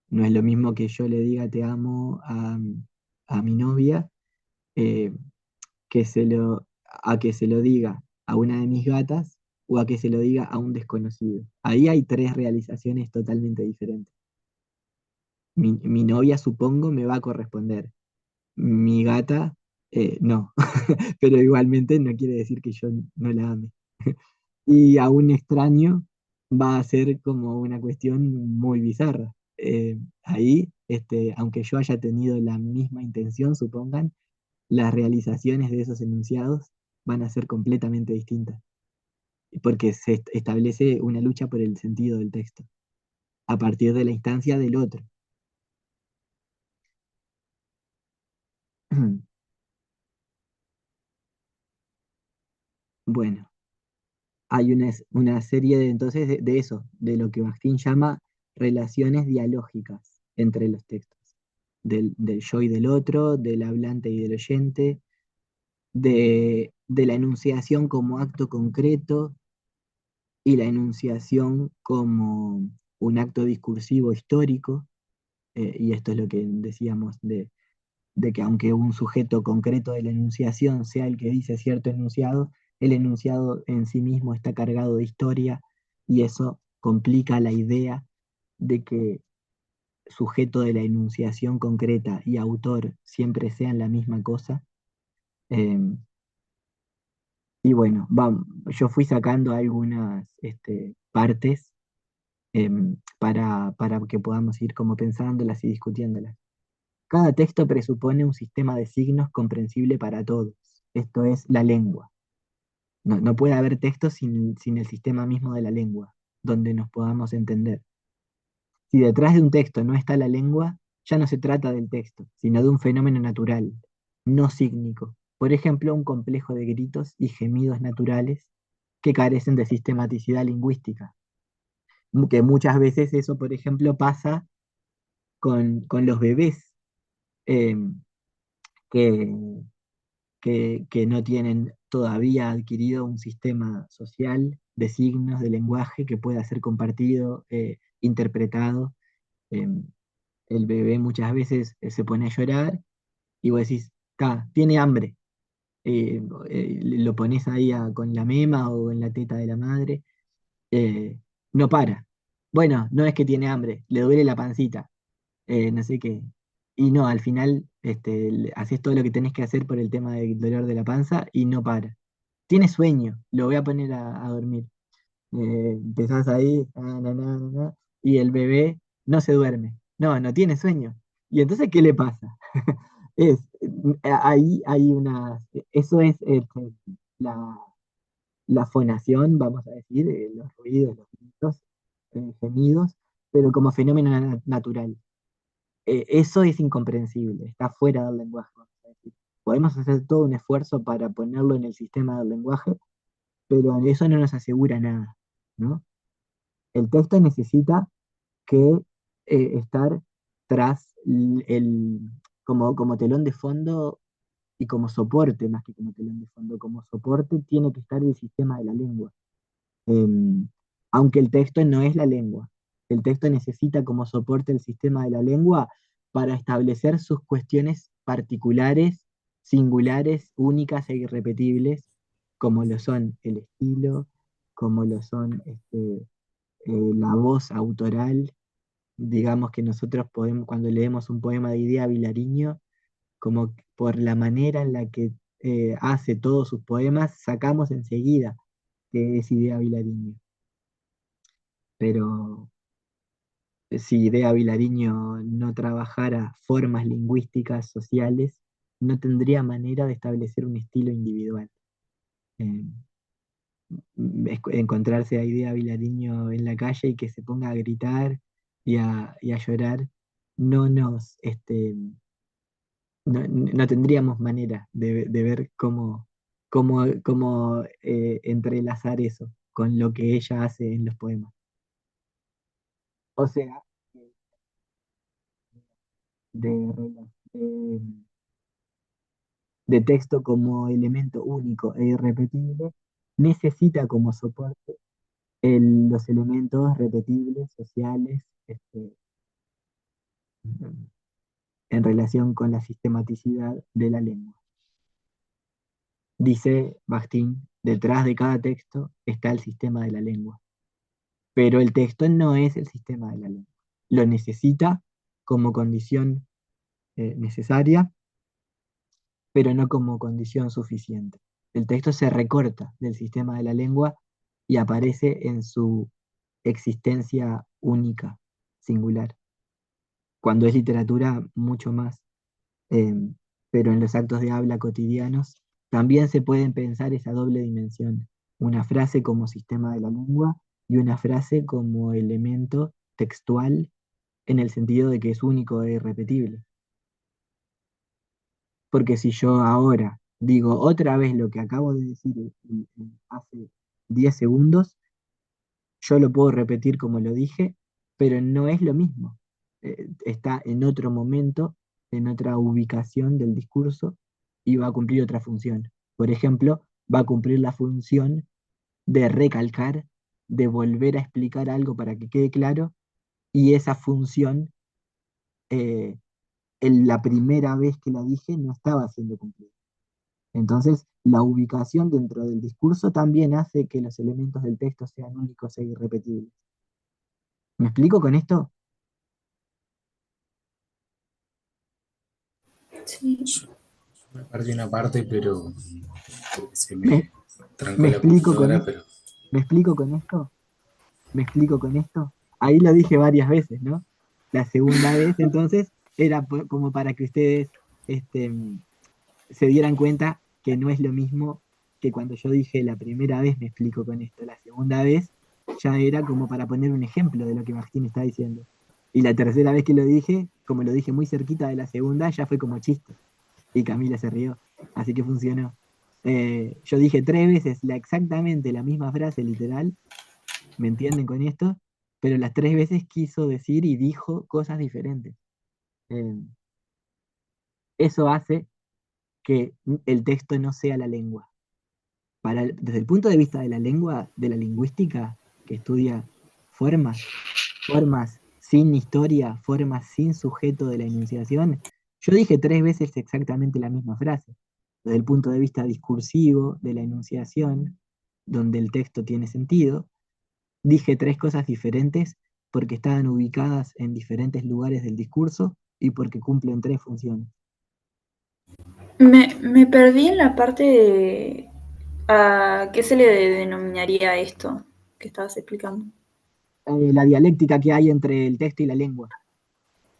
No es lo mismo que yo le diga te amo a mi novia, eh, a que se lo diga a una de mis gatas o a que se lo diga a un desconocido. Ahí hay tres realizaciones totalmente diferentes. Mi novia, supongo, me va a corresponder. Mi gata, no. Pero igualmente no quiere decir que yo no la ame. Y a un extraño va a ser como una cuestión muy bizarra. Ahí, aunque yo haya tenido la misma intención, supongan, las realizaciones de esos enunciados van a ser completamente distintas, porque se establece una lucha por el sentido del texto, a partir de la instancia del otro. Bueno, hay una serie entonces de eso, de lo que Bakhtin llama relaciones dialógicas entre los textos, del yo y del otro, del hablante y del oyente, de la enunciación como acto concreto y la enunciación como un acto discursivo histórico, y esto es lo que decíamos de que aunque un sujeto concreto de la enunciación sea el que dice cierto enunciado, el enunciado en sí mismo está cargado de historia y eso complica la idea de que sujeto de la enunciación concreta y autor siempre sean la misma cosa. Eh, y bueno, yo fui sacando algunas partes, para que podamos ir como pensándolas y discutiéndolas. Cada texto presupone un sistema de signos comprensible para todos. Esto es la lengua. No puede haber texto sin el sistema mismo de la lengua, donde nos podamos entender. Si detrás de un texto no está la lengua, ya no se trata del texto, sino de un fenómeno natural, no sígnico. Por ejemplo, un complejo de gritos y gemidos naturales que carecen de sistematicidad lingüística. Que muchas veces eso, por ejemplo, pasa con los bebés, eh, que, que no tienen todavía adquirido un sistema social de signos, de lenguaje que pueda ser compartido, interpretado. Eh, el bebé muchas veces se pone a llorar y vos decís, tiene hambre. Lo pones ahí con la mema o en la teta de la madre, no para. Bueno, no es que tiene hambre, le duele la pancita, no sé qué. Y no, al final haces todo lo que tenés que hacer por el tema del dolor de la panza y no para. Tiene sueño, lo voy a poner a dormir. Empezás ahí, y el bebé no se duerme. No tiene sueño. ¿Y entonces qué le pasa? Ahí hay eso es la, la fonación, vamos a decir, los ruidos, los gritos, gemidos, pero como fenómeno natural. Eso es incomprensible, está fuera del lenguaje, vamos a decir. Podemos hacer todo un esfuerzo para ponerlo en el sistema del lenguaje, pero eso no nos asegura nada, ¿no? El texto necesita que estar tras como telón de fondo y como soporte, más que como telón de fondo, como soporte tiene que estar el sistema de la lengua. Em, Aunque el texto no es la lengua. El texto necesita como soporte el sistema de la lengua para establecer sus cuestiones particulares, singulares, únicas e irrepetibles, como lo son el estilo, como lo son la voz autoral. Digamos que nosotros podemos, cuando leemos un poema de Idea Vilariño, como por la manera en la que hace todos sus poemas, sacamos enseguida que es Idea Vilariño. pero si Idea Vilariño no trabajara formas lingüísticas sociales, no tendría manera de establecer un estilo individual. Eh, Encontrarse a Idea Vilariño en la calle y que se ponga a gritar y a llorar, no nos, no tendríamos manera de ver cómo entrelazar eso con lo que ella hace en los poemas. O sea, de, de, de texto como elemento único e irrepetible, necesita como soporte los elementos repetibles, sociales, en relación con la sistematicidad de la lengua. Dice Bakhtin, detrás de cada texto está el sistema de la lengua, pero el texto no es el sistema de la lengua. Lo necesita como condición necesaria, pero no como condición suficiente. El texto se recorta del sistema de la lengua y aparece en su existencia única, singular. Cuando es literatura, mucho más. eh, pero en los actos de habla cotidianos también se pueden pensar esa doble dimensión, una frase como sistema de la lengua y una frase como elemento textual en el sentido de que es único e irrepetible. Porque si yo ahora digo otra vez lo que acabo de decir hace 10 segundos, yo lo puedo repetir como lo dije, pero no es lo mismo. Está en otro momento, en otra ubicación del discurso y va a cumplir otra función. Por ejemplo, va a cumplir la función de recalcar, de volver a explicar algo para que quede claro, y esa función, eh, en la primera vez que la dije, no estaba siendo cumplida. Entonces, la ubicación dentro del discurso también hace que los elementos del texto sean únicos e irrepetibles. ¿Me explico con esto? Sí. Yo me perdí una parte, pero porque se ¿Me, me trancó me la explico con computadora, esto? pero ¿Me explico con esto? ¿Me explico con esto? Ahí lo dije varias veces, ¿no? La segunda vez, entonces, era como para que ustedes este, se dieran cuenta que no es lo mismo que cuando yo dije la primera vez me explico con esto. La segunda vez ya era como para poner un ejemplo de lo que Martín está diciendo. Y la tercera vez que lo dije, como lo dije muy cerquita de la segunda, ya fue como chiste. Y Camila se rió. Así que funcionó. Yo dije 3 veces exactamente la misma frase literal, ¿me entienden con esto? Pero las 3 veces quiso decir y dijo cosas diferentes. Eh, Eso hace que el texto no sea la lengua. Desde el punto de vista de la lengua, de la lingüística, que estudia formas, formas sin historia, formas sin sujeto de la enunciación, yo dije 3 veces exactamente la misma frase. Desde el punto de vista discursivo de la enunciación, donde el texto tiene sentido, dije 3 cosas diferentes porque estaban ubicadas en diferentes lugares del discurso y porque cumplen 3 funciones. Me perdí en la parte de a qué se le denominaría esto que estabas explicando. La dialéctica que hay entre el texto y la lengua.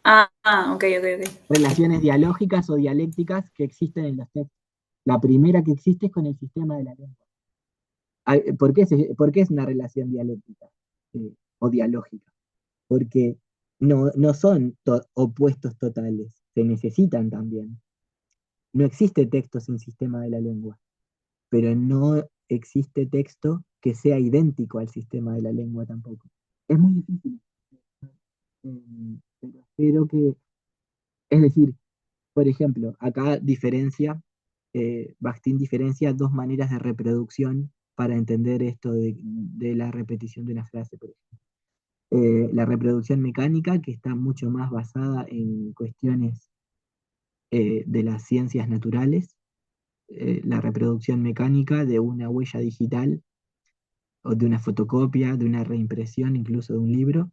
Ok, ok, ok. Relaciones dialógicas o dialécticas que existen en los textos. La primera que existe es con el sistema de la lengua. ¿Por qué es una relación dialéctica o dialógica? Porque no son opuestos totales, se necesitan también. No existe texto sin sistema de la lengua, pero no existe texto que sea idéntico al sistema de la lengua tampoco. Es muy difícil, pero espero que, es decir, por ejemplo, acá Bakhtin diferencia 2 maneras de reproducción para entender esto de la repetición de una frase, por ejemplo. La reproducción mecánica, que está mucho más basada en cuestiones de las ciencias naturales, la reproducción mecánica de una huella digital o de una fotocopia, de una reimpresión, incluso de un libro,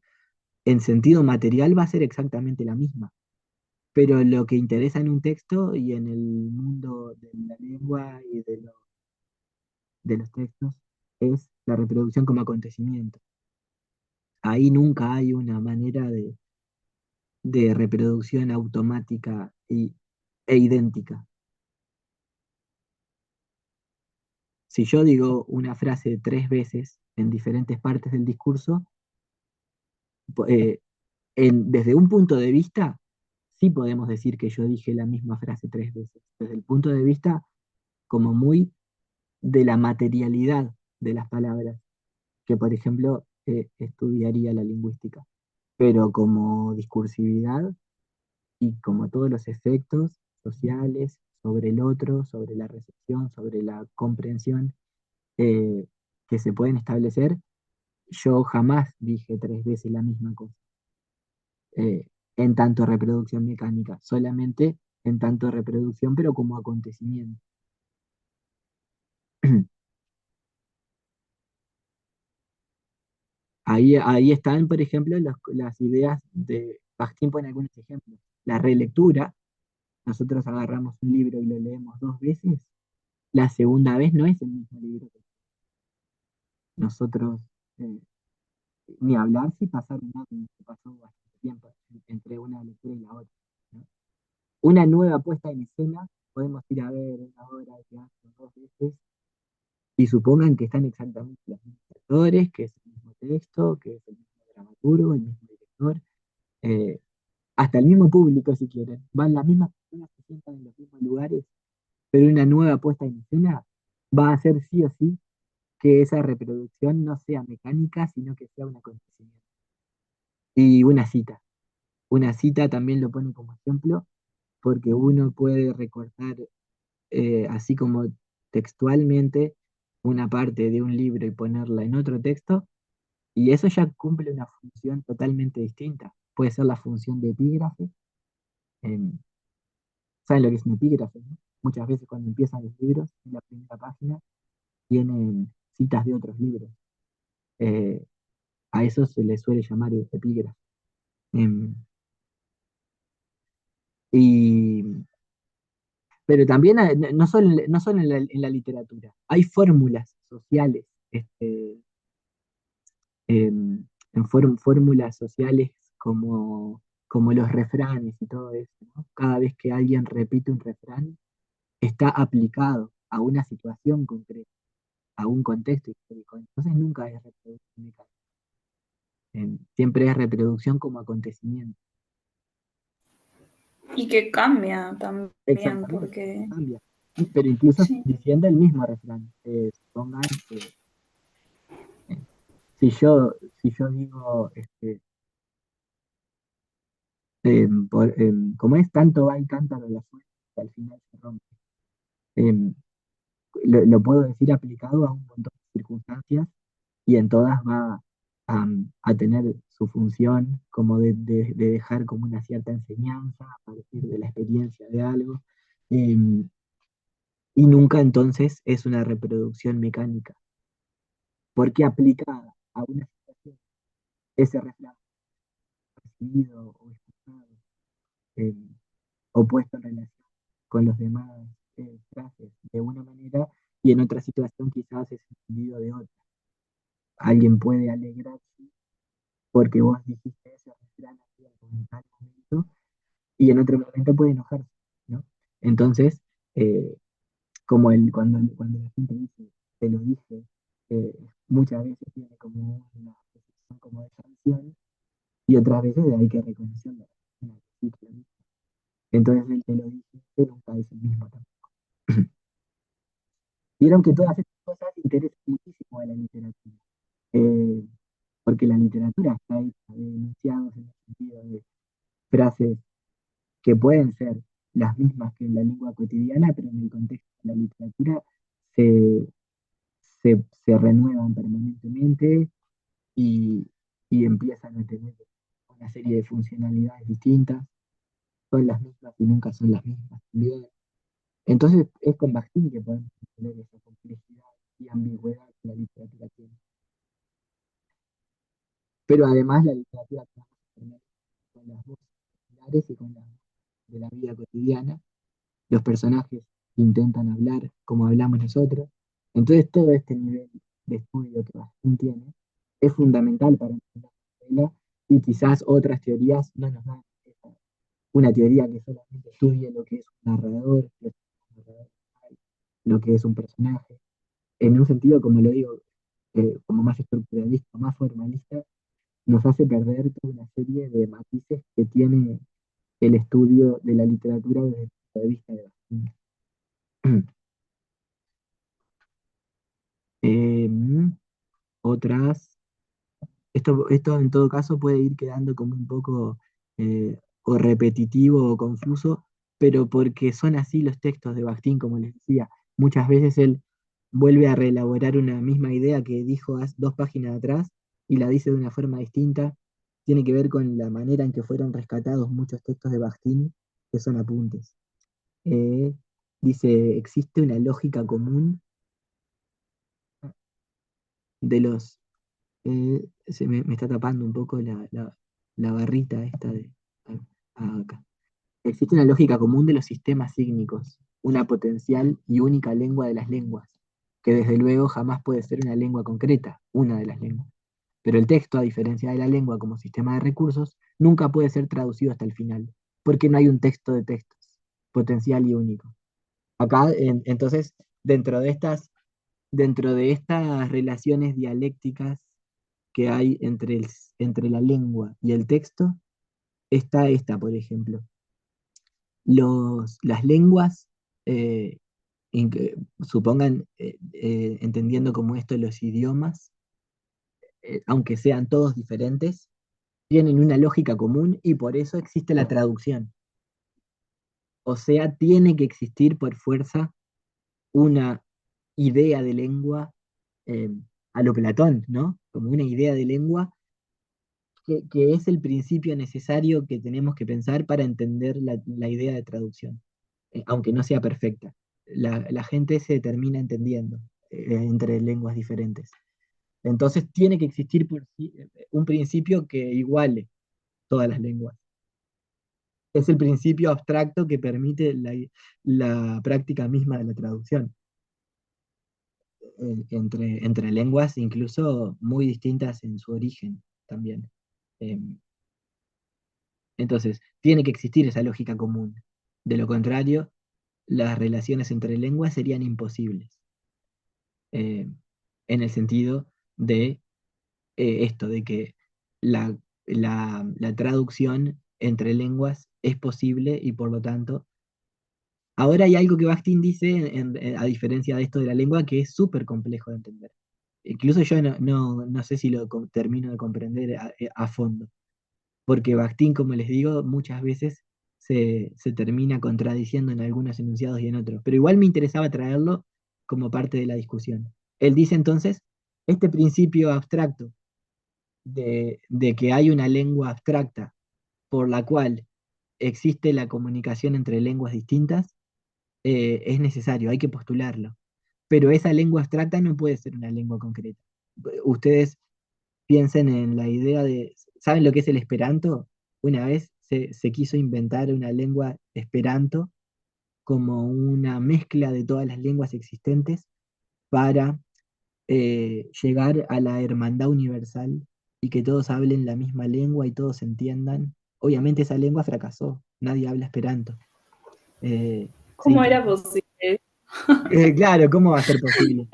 en sentido material va a ser exactamente la misma. Pero lo que interesa en un texto y en el mundo de la lengua y de los textos es la reproducción como acontecimiento. ahí nunca hay una manera de reproducción automática e idéntica. Si yo digo una frase 3 veces en diferentes partes del discurso, po- eh, desde un punto de vista, sí podemos decir que yo dije la misma frase 3 veces. Desde el punto de vista como muy de la materialidad de las palabras, que por ejemplo estudiaría la lingüística. Pero como discursividad y como todos los efectos sociales sobre el otro, sobre la recepción, sobre la comprensión eh, que se pueden establecer, yo jamás dije 3 veces la misma cosa, eh, en tanto reproducción mecánica, solamente en tanto reproducción, pero como acontecimiento. Ahí están, por ejemplo, las ideas de Bakhtin pone algunos ejemplos. La relectura, nosotros agarramos un libro y lo leemos 2 veces, la segunda vez no es el mismo libro que nosotros, eh, ni hablar si pasaron años, que pasó bastante tiempo entre una lectura y la otra, ¿no? Una nueva puesta en escena, podemos ir a ver una obra de teatro 2 veces y supongan que están exactamente los mismos actores, que es el mismo texto, que es el mismo dramaturgo, el mismo director, eh, hasta el mismo público si quieren. Van las mismas personas que se sientan en los mismos lugares, pero una nueva puesta en escena va a hacer sí o sí que esa reproducción no sea mecánica, sino que sea un acontecimiento. Y una cita también lo pone como ejemplo, porque uno puede recortar así como textualmente una parte de un libro y ponerla en otro texto, y eso ya cumple una función totalmente distinta. Puede ser la función de epígrafe. em, ¿Saben lo que es un epígrafe, no? Muchas veces cuando empiezan los libros, en la primera página tienen citas de otros libros. Eh, a eso se le suele llamar epígrafe. Em, y, pero también no solo en la literatura, hay fórmulas sociales, fórmulas sociales como los refranes y todo eso, ¿no? Cada vez que alguien repite un refrán, está aplicado a una situación concreta, a un contexto histórico. Entonces nunca es reproducción mecánica. Siempre es reproducción como acontecimiento. Y que cambia también, Exactamente, porque cambia. Pero incluso sí. diciendo el mismo refrán. Supongan que eh, si yo digo, como es tanto va y cántaro la fuente, que al final se rompe. Em, lo puedo decir aplicado a un montón de circunstancias y en todas va a tener su función como de dejar como una cierta enseñanza a partir de la experiencia de algo, em, y nunca entonces es una reproducción mecánica, porque aplicada a una situación, ese refrán recibido o escuchado, em, o puesto en relación con los demás frases de una manera y en otra situación quizás es entendido de otra. Alguien puede alegrarse porque vos dijiste ese refrán hacía en tal momento y en otro momento puede enojarse, ¿no? Entonces, eh, cuando la gente dice, te lo dije, eh, muchas veces tiene como una posición como de sanción y otras veces hay que reconocerlo. Entonces, el te lo dije, pero nunca es el mismo tampoco. Vieron que todas estas cosas interesan muchísimo a la literatura, eh, porque la literatura está hecha de enunciados en el sentido de frases que pueden ser las mismas que en la lengua cotidiana, pero en el contexto de la literatura se, se renuevan permanentemente y, y empiezan a tener una serie de funcionalidades distintas, son las mismas y nunca son las mismas también. Entonces es con Bakhtin que podemos entender esa complejidad y ambigüedad que la literatura tiene. Pero además la literatura trabaja con las voces populares y con las de la vida cotidiana. Los personajes intentan hablar como hablamos nosotros. Entonces todo este nivel de estudio que Bakhtin tiene es fundamental para entender. novela, y quizás otras teorías no nos dan una teoría que solamente estudie lo que es un narrador, lo que es un personaje, en un sentido, como lo digo, como más estructuralista, más formalista, nos hace perder toda una serie de matices que tiene el estudio de la literatura desde el punto de vista de Bakhtin. Otras, esto en todo caso puede ir quedando como un poco o repetitivo o confuso, pero porque son así los textos de Bakhtin, como les decía. Muchas veces él vuelve a reelaborar una misma idea que dijo hace 2 páginas atrás y la dice de una forma distinta. Tiene que ver con la manera en que fueron rescatados muchos textos de Bakhtin, que son apuntes. Eh, Dice, existe una lógica común de los me está tapando un poco la barrita esta de acá. Existe una lógica común de los sistemas sígnicos, una potencial y única lengua de las lenguas, que desde luego jamás puede ser una lengua concreta, una de las lenguas. Pero el texto, a diferencia de la lengua como sistema de recursos, nunca puede ser traducido hasta el final, porque no hay un texto de textos, potencial y único. Acá, entonces, dentro de dentro de estas relaciones dialécticas que hay entre la lengua y el texto, está esta, por ejemplo. Las lenguas, eh, supongan, entendiendo como esto los idiomas, aunque sean todos diferentes, tienen una lógica común y por eso existe la traducción. O sea, tiene que existir por fuerza una idea de lengua eh, a lo Platón, ¿no? Como una idea de lengua que es el principio necesario que tenemos que pensar para entender la idea de traducción, aunque no sea perfecta. La gente se termina entendiendo entre lenguas diferentes. Entonces tiene que existir un principio que iguale todas las lenguas. Es el principio abstracto que permite la práctica misma de la traducción entre lenguas incluso muy distintas en su origen también. Em, Entonces, tiene que existir esa lógica común. De lo contrario, las relaciones entre lenguas serían imposibles, eh, en el sentido de esto, de que la, la traducción entre lenguas es posible y por lo tanto, ahora hay algo que Bakhtin dice, a diferencia de esto de la lengua, que es súper complejo de entender. Incluso yo no sé si lo termino de comprender a fondo porque Bakhtin, como les digo, muchas veces se termina contradiciendo en algunos enunciados y en otros, pero igual me interesaba traerlo como parte de la discusión. Él dice entonces, este principio abstracto de que hay una lengua abstracta por la cual existe la comunicación entre lenguas distintas, es necesario, hay que postularlo. Pero esa lengua abstracta no puede ser una lengua concreta. Ustedes piensen en la idea de, ¿saben lo que es el esperanto? Una vez se quiso inventar una lengua esperanto como una mezcla de todas las lenguas existentes para llegar a la hermandad universal y que todos hablen la misma lengua y todos se entiendan. Obviamente esa lengua fracasó, nadie habla esperanto. Se ¿Cómo era intentó posible? claro, ¿cómo va a ser posible?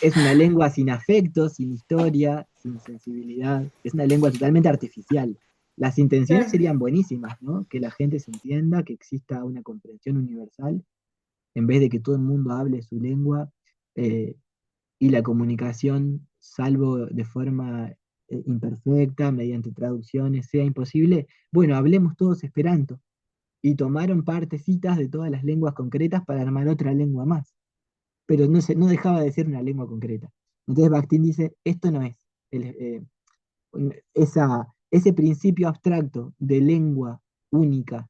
Es una lengua sin afecto, sin historia, sin sensibilidad. Es una lengua totalmente artificial. Las intenciones Claro. serían buenísimas, ¿no? Que la gente se entienda, que exista una comprensión universal, en vez de que todo el mundo hable su lengua eh, y la comunicación, salvo de forma imperfecta, mediante traducciones, sea imposible. Bueno, hablemos todos esperanto. Y tomaron partecitas de todas las lenguas concretas para armar otra lengua más pero no dejaba de ser una lengua concreta. Entonces Bakhtin dice, esto no es ese principio abstracto de lengua única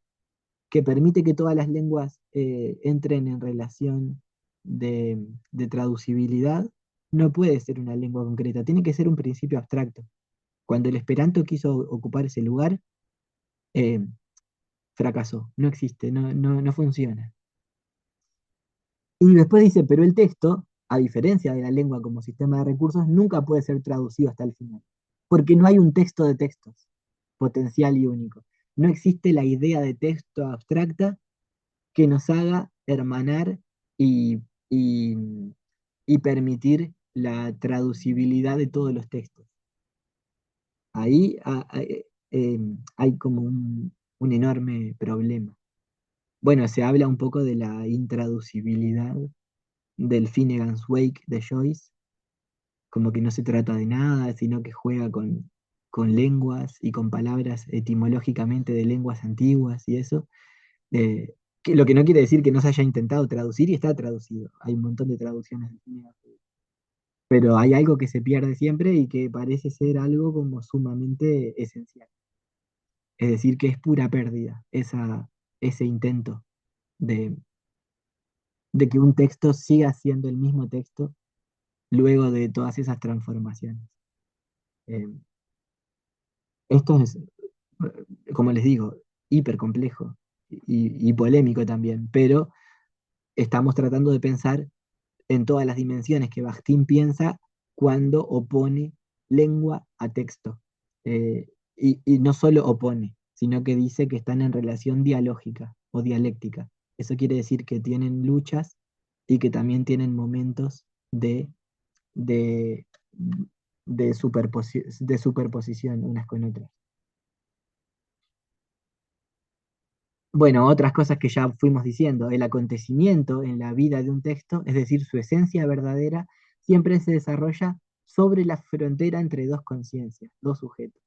que permite que todas las lenguas entren en relación de traducibilidad, no puede ser una lengua concreta, tiene que ser un principio abstracto. Cuando el Esperanto quiso ocupar ese lugar, eh, fracasó, no existe, no funciona. Y después dice, pero el texto, a diferencia de la lengua como sistema de recursos, nunca puede ser traducido hasta el final. porque no hay un texto de textos potencial y único. No existe la idea de texto abstracta que nos haga hermanar y, y- y permitir la traducibilidad de todos los textos. Ahí hay como un enorme problema. Bueno, se habla un poco de la intraducibilidad del Finnegan's Wake de Joyce, como que no se trata de nada, sino que juega con lenguas y con palabras etimológicamente de lenguas antiguas y eso. Lo que no quiere decir que no se haya intentado traducir y está traducido. Hay un montón de traducciones del Finnegan's Wake. Pero hay algo que se pierde siempre y que parece ser algo como sumamente esencial. Es decir, que es pura pérdida ese intento de, de que un texto siga siendo el mismo texto luego de todas esas transformaciones. Eh, Esto es, como les digo, hiper complejo y polémico también, pero estamos tratando de pensar en todas las dimensiones que Bakhtin piensa cuando opone lengua a texto. Y no solo opone, sino que dice que están en relación dialógica o dialéctica. Eso quiere decir que tienen luchas y que también tienen momentos de, de superposición unas con otras. Bueno, otras cosas que ya fuimos diciendo, el acontecimiento en la vida de un texto, es decir, su esencia verdadera, siempre se desarrolla sobre la frontera entre dos conciencias, dos sujetos.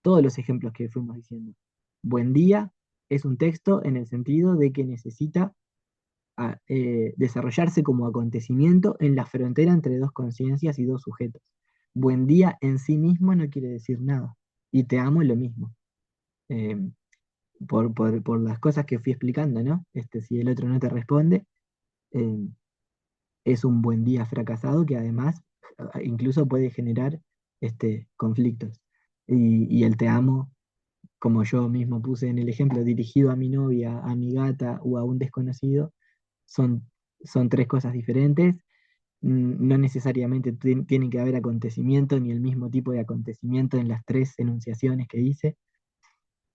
Todos los ejemplos que fuimos diciendo. Buen día es un texto en el sentido de que necesita desarrollarse como acontecimiento en la frontera entre dos conciencias y dos sujetos. Buen día en sí mismo no quiere decir nada. Y te amo lo mismo. Eh, por las cosas que fui explicando, ¿no? Si el otro no te responde, eh, es un buen día fracasado que además incluso puede generar conflictos. Y el te amo, como yo mismo puse en el ejemplo, dirigido a mi novia, a mi gata o a un desconocido, son, son tres cosas diferentes. No necesariamente tienen que haber acontecimiento ni el mismo tipo de acontecimiento en las tres enunciaciones que hice.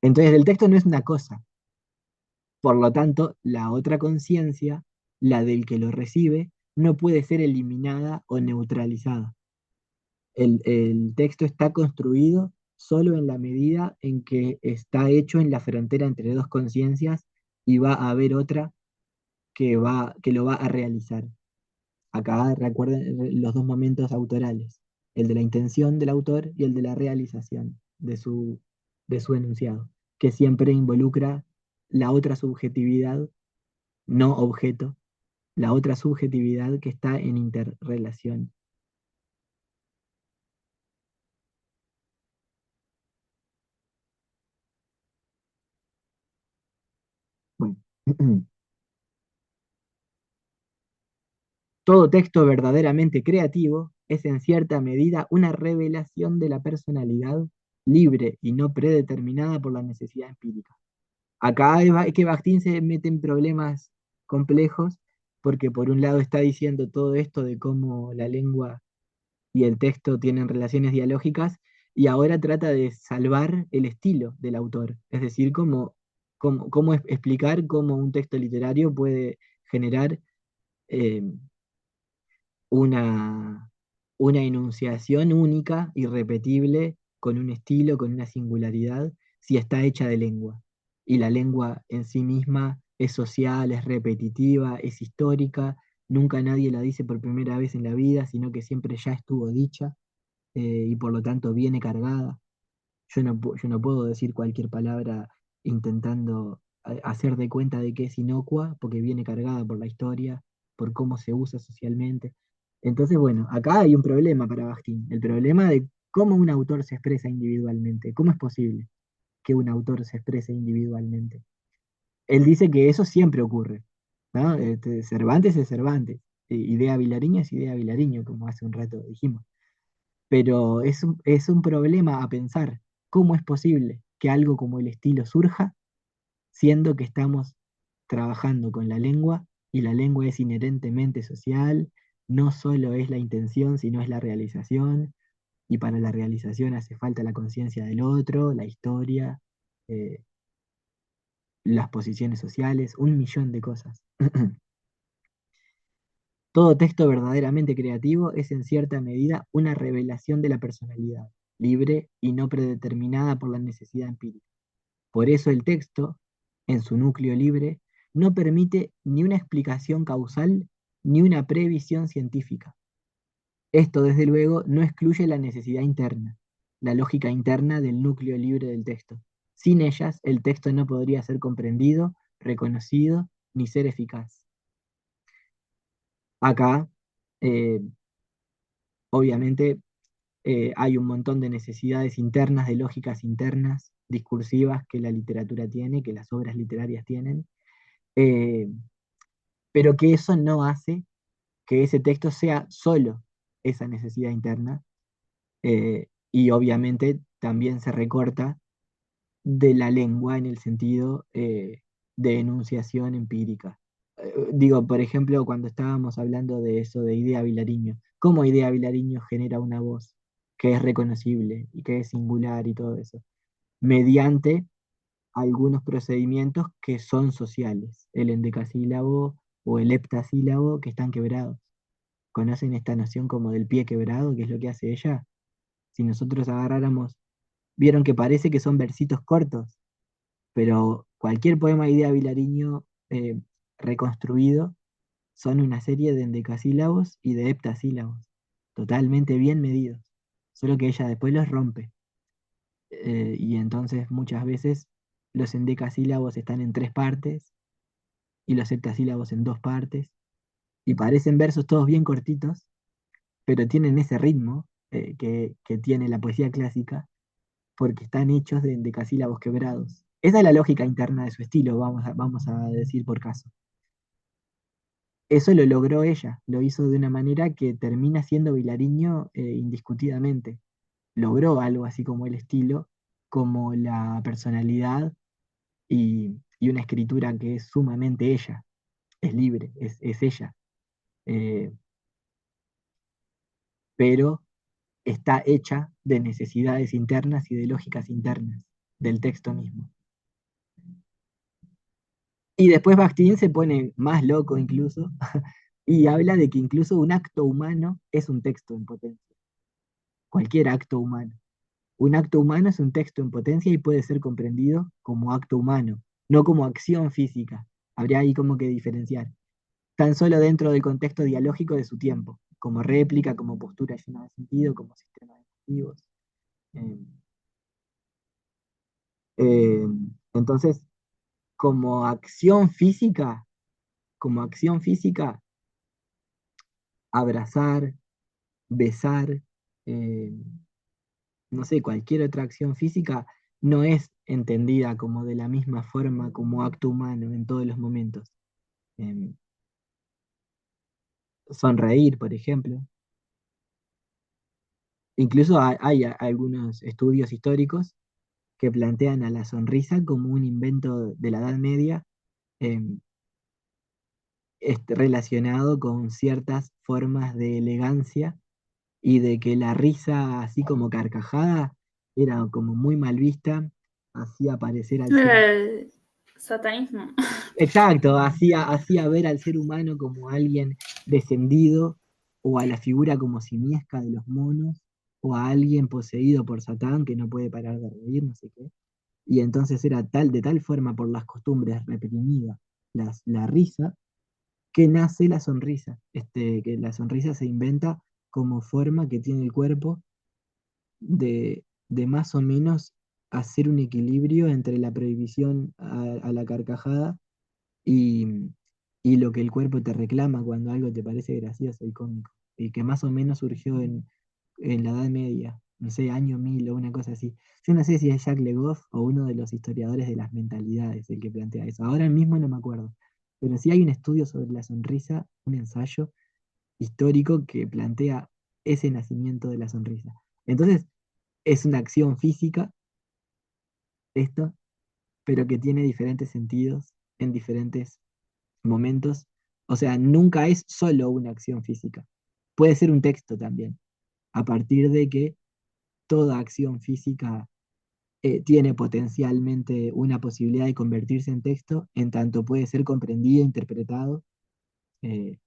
Entonces, el texto no es una cosa. Por lo tanto, la otra conciencia, la del que lo recibe, no puede ser eliminada o neutralizada. El texto está construido solo en la medida en que está hecho en la frontera entre dos conciencias y va a haber otra que lo va a realizar. Acá recuerden los dos momentos autorales, el de la intención del autor y el de la realización de su enunciado, que siempre involucra la otra subjetividad, no objeto, la otra subjetividad que está en interrelación. Bueno, todo texto verdaderamente creativo es en cierta medida una revelación de la personalidad libre y no predeterminada por la necesidad empírica. Acá es que Bakhtin se mete en problemas complejos porque por un lado está diciendo todo esto de cómo la lengua y el texto tienen relaciones dialógicas y ahora trata de salvar el estilo del autor, es decir, cómo explicar cómo un texto literario puede generar eh, una, una enunciación única, irrepetible, con un estilo, con una singularidad, si está hecha de lengua. Y la lengua en sí misma es social, es repetitiva, es histórica, nunca nadie la dice por primera vez en la vida, sino que siempre ya estuvo dicha y por lo tanto viene cargada. Yo no puedo decir cualquier palabra intentando hacer de cuenta de que es inocua, porque viene cargada por la historia, por cómo se usa socialmente. Entonces, bueno, acá hay un problema para Bakhtin, el problema de cómo un autor se expresa individualmente. ¿Cómo es posible que un autor se exprese individualmente? Él dice que eso siempre ocurre, ¿no? Cervantes es Cervantes, idea Vilariño es idea Vilariño, como hace un rato dijimos. Pero es un problema a pensar cómo es posible que algo como el estilo surja, siendo que estamos trabajando con la lengua y la lengua es inherentemente social, no solo es la intención, sino es la realización, y para la realización hace falta la conciencia del otro, la historia, eh, las posiciones sociales, un millón de cosas. Todo texto verdaderamente creativo es en cierta medida una revelación de la personalidad, libre y no predeterminada por la necesidad empírica. Por eso el texto, en su núcleo libre, no permite ni una explicación causal ni una previsión científica. Esto, desde luego, no excluye la necesidad interna, la lógica interna del núcleo libre del texto. Sin ellas, el texto no podría ser comprendido, reconocido, ni ser eficaz. Acá, eh, obviamente, hay un montón de necesidades internas, de lógicas internas, discursivas que la literatura tiene, que las obras literarias tienen, eh, pero que eso no hace que ese texto sea solo esa necesidad interna, y obviamente también se recorta de la lengua en el sentido de enunciación empírica. Digo, por ejemplo, cuando estábamos hablando de eso de Idea Vilariño, ¿cómo Idea Vilariño genera una voz que es reconocible y que es singular y todo eso? Mediante algunos procedimientos que son sociales, el endecasílabo o el heptasílabo que están quebrados. ¿Conocen esta noción como del pie quebrado, que es lo que hace ella? Si nosotros agarráramos, vieron que parece que son versitos cortos, pero cualquier poema de Idea Vilariño reconstruido son una serie de endecasílabos y de heptasílabos, totalmente bien medidos, solo que ella después los rompe. Y entonces muchas veces los endecasílabos están en tres partes y los heptasílabos en dos partes, y parecen versos todos bien cortitos, pero tienen ese ritmo que tiene la poesía clásica, porque están hechos de endecasílabos quebrados. Esa es la lógica interna de su estilo, vamos a decir por caso. Eso lo logró ella, lo hizo de una manera que termina siendo Vilariño indiscutidamente. Logró algo así como el estilo, como la personalidad y una escritura que es sumamente ella, es libre, es ella, eh, pero está hecha de necesidades internas y de lógicas internas del texto mismo. Y después Bakhtin se pone más loco incluso y habla de que incluso un acto humano es un texto en potencia, cualquier acto humano. Un acto humano es un texto en potencia y puede ser comprendido como acto humano, no como acción física. Habría ahí como que diferenciar. Tan solo dentro del contexto dialógico de su tiempo, como réplica, como postura llena de sentido, como sistema de motivos. Eh, eh, entonces, como acción física, como acción física, abrazar, besar, eh, no sé, cualquier otra acción física no es entendida como de la misma forma como acto humano en todos los momentos. Em, Sonreír, por ejemplo. Incluso hay algunos estudios históricos que plantean a la sonrisa como un invento de la Edad Media, em, relacionado con ciertas formas de elegancia y de que la risa, así como carcajada, era como muy mal vista, hacía parecer al ser. El satanismo. Exacto, hacía ver al ser humano como alguien descendido, o a la figura como simiesca de los monos, o a alguien poseído por Satán que no puede parar de reír, no sé qué. Y entonces era de tal forma por las costumbres reprimida la risa, que nace la sonrisa. Que la sonrisa se inventa como forma que tiene el cuerpo de más o menos hacer un equilibrio entre la prohibición a la carcajada y, y lo que el cuerpo te reclama cuando algo te parece gracioso y cómico, y que más o menos surgió en la Edad Media, no sé, año 1000 o una cosa así. Yo no sé si es Jacques Le Goff o uno de los historiadores de las mentalidades el que plantea eso. Ahora mismo no me acuerdo, pero sí hay un estudio sobre la sonrisa, un ensayo histórico que plantea ese nacimiento de la sonrisa. Entonces, es una acción física esto, pero que tiene diferentes sentidos en diferentes momentos. O sea, nunca es solo una acción física. Puede ser un texto también, a partir de que toda acción física tiene potencialmente una posibilidad de convertirse en texto, en tanto puede ser comprendido, interpretado eh,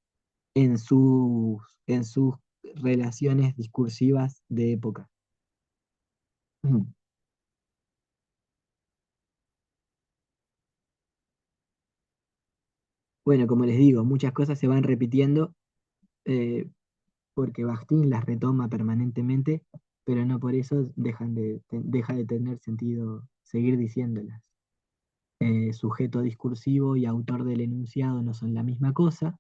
en sus relaciones discursivas de época. Ujú. Bueno, como les digo, muchas cosas se van repitiendo eh, porque Bakhtin las retoma permanentemente, pero no por eso deja de tener sentido seguir diciéndolas. Sujeto discursivo y autor del enunciado no son la misma cosa,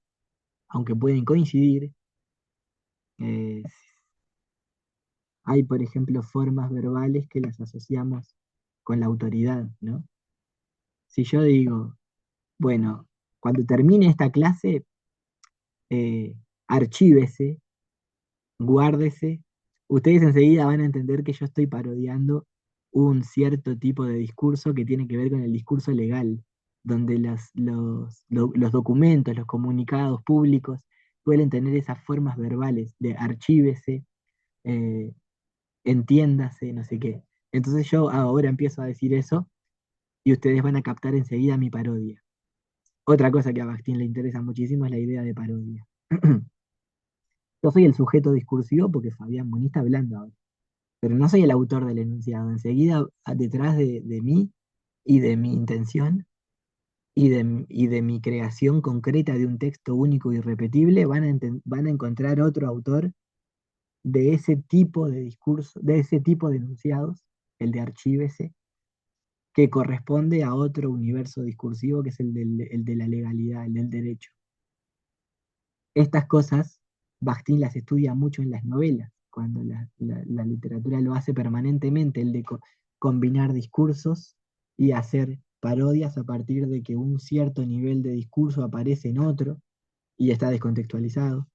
aunque pueden coincidir. Eh, Hay, por ejemplo, formas verbales que las asociamos con la autoridad, ¿no? Si yo digo, bueno, cuando termine esta clase, archívese, guárdese, ustedes enseguida van a entender que yo estoy parodiando un cierto tipo de discurso que tiene que ver con el discurso legal, donde los documentos, los comunicados públicos suelen tener esas formas verbales de archívese, eh, entiéndase, no sé qué. Entonces yo ahora empiezo a decir eso y ustedes van a captar enseguida mi parodia. Otra cosa que a Bakhtin le interesa muchísimo es la idea de parodia. Yo soy el sujeto discursivo porque Fabián Moni está hablando ahora, pero no soy el autor del enunciado. Enseguida, detrás de mí y de mi intención y de mi creación concreta de un texto único y irrepetible, van a encontrar otro autor de ese tipo de discurso, de ese tipo de enunciados, el de archívese, que corresponde a otro universo discursivo que es el de la legalidad, el del derecho. Estas cosas, Bakhtin las estudia mucho en las novelas, cuando la literatura lo hace permanentemente, el de combinar discursos y hacer parodias a partir de que un cierto nivel de discurso aparece en otro y está descontextualizado,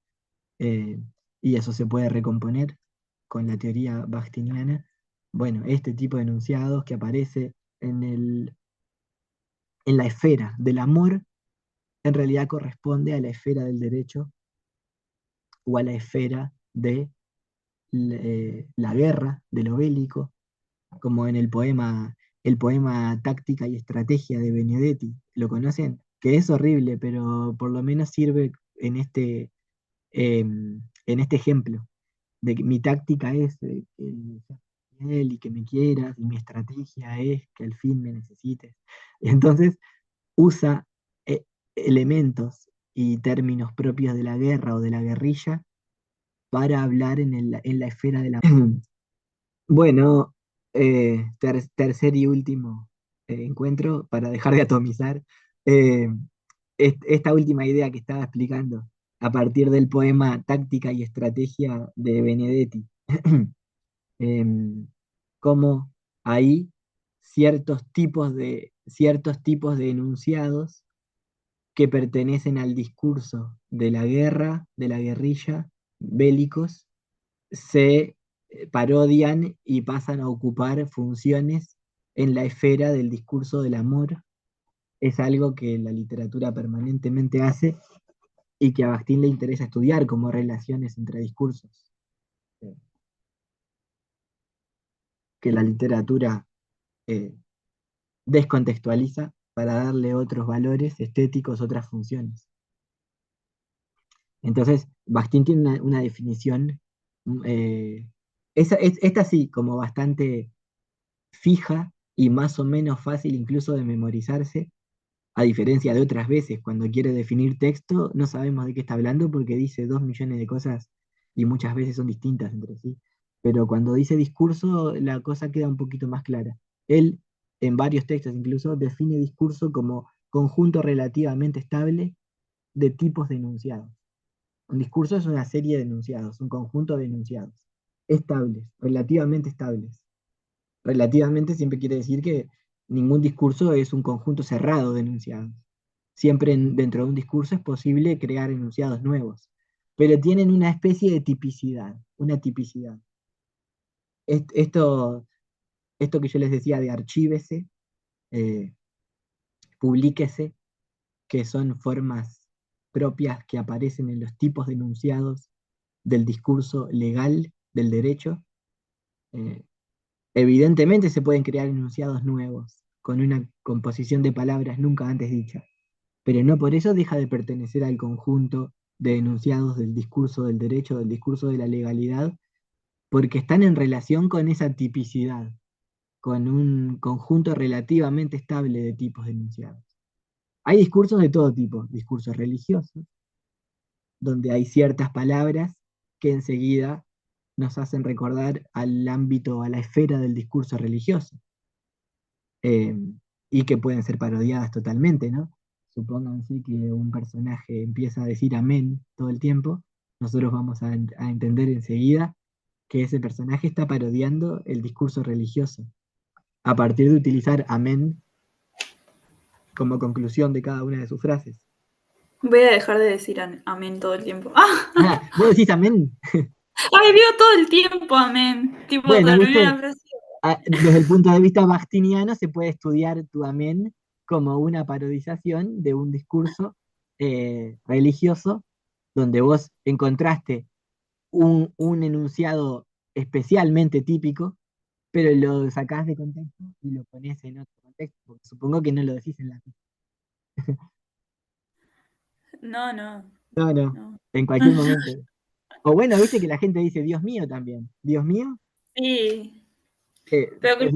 eh, y eso se puede recomponer con la teoría bakhtiniana. Bueno, este tipo de enunciados que aparece en la esfera del amor, en realidad corresponde a la esfera del derecho o a la esfera de la guerra, de lo bélico, como en el poema Táctica y Estrategia de Benedetti. ¿Lo conocen? Que es horrible, pero por lo menos sirve en este ejemplo, de que mi táctica es que seas fiel y que me quieras, y mi estrategia es que al fin me necesites. Entonces, usa eh, elementos y términos propios de la guerra o de la guerrilla para hablar en la esfera de la... Bueno, tercer y último encuentro para dejar de atomizar. eh, Esta última idea que estaba explicando a partir del poema Táctica y Estrategia de Benedetti. Em, Cómo hay ciertos tipos de enunciados que pertenecen al discurso de la guerra, de la guerrilla, bélicos, se parodian y pasan a ocupar funciones en la esfera del discurso del amor. Es algo que la literatura permanentemente hace y que a Bakhtin le interesa estudiar como relaciones entre discursos, eh, que la literatura eh, descontextualiza para darle otros valores estéticos, otras funciones. Entonces, Bakhtin tiene una definición, eh, esta sí, como bastante fija y más o menos fácil incluso de memorizarse, a diferencia de otras veces, cuando quiere definir texto, no sabemos de qué está hablando porque dice 2 millones de cosas y muchas veces son distintas entre sí. Pero cuando dice discurso, la cosa queda un poquito más clara. Él, en varios textos incluso, define discurso como conjunto relativamente estable de tipos de enunciados. Un discurso es una serie de enunciados, un conjunto de enunciados, estables, relativamente estables. Relativamente siempre quiere decir que ningún discurso es un conjunto cerrado de enunciados. Siempre dentro de un discurso es posible crear enunciados nuevos, pero tienen una especie de tipicidad, una tipicidad. Esto, esto que yo les decía de archívese, eh, publíquese, que son formas propias que aparecen en los tipos de enunciados del discurso legal del derecho, Eh, Evidentemente se pueden crear enunciados nuevos, con una composición de palabras nunca antes dicha, pero no por eso deja de pertenecer al conjunto de enunciados del discurso del derecho, del discurso de la legalidad, porque están en relación con esa tipicidad, con un conjunto relativamente estable de tipos de enunciados. Hay discursos de todo tipo, discursos religiosos, donde hay ciertas palabras que enseguida nos hacen recordar al ámbito, a la esfera del discurso religioso, eh, y que pueden ser parodiadas totalmente, ¿no? Supónganse que un personaje empieza a decir amén todo el tiempo, nosotros vamos a entender enseguida que ese personaje está parodiando el discurso religioso, a partir de utilizar amén como conclusión de cada una de sus frases. Voy a dejar de decir amén todo el tiempo. ¡Ah! Ah, vos decís amén. ¡Ay, digo todo el tiempo amén! Tipo, Bueno, terminé la viste, frase. desde el punto de vista bastiniano se puede estudiar tu amén como una parodización de un discurso religioso donde vos encontraste un enunciado especialmente típico, pero lo sacás de contexto y lo pones en otro contexto, porque supongo que no lo decís en la... No, no, No, no, no. en cualquier momento. O bueno, viste que la gente dice Dios mío también. Dios mío, Sí, eh, pero eh,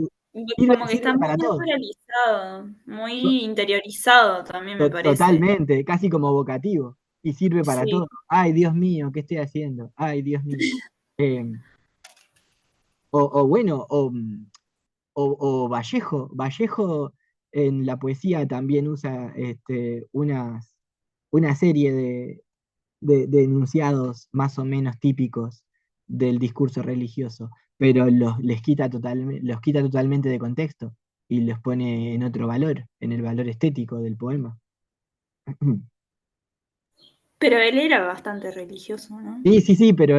sirve, como que está sirve muy para todo. naturalizado, To- muy interiorizado también me parece. Totalmente, casi como vocativo. Y sirve para Sí. todo. Ay, Dios mío, ¿qué estoy haciendo? Ay, Dios mío. Eh, o bueno, o Vallejo. Vallejo en la poesía también usa una serie de enunciados más o menos típicos del discurso religioso, pero los quita totalmente de contexto y los pone en otro valor, en el valor estético del poema. Pero él era bastante religioso, ¿no? Sí, sí, sí, pero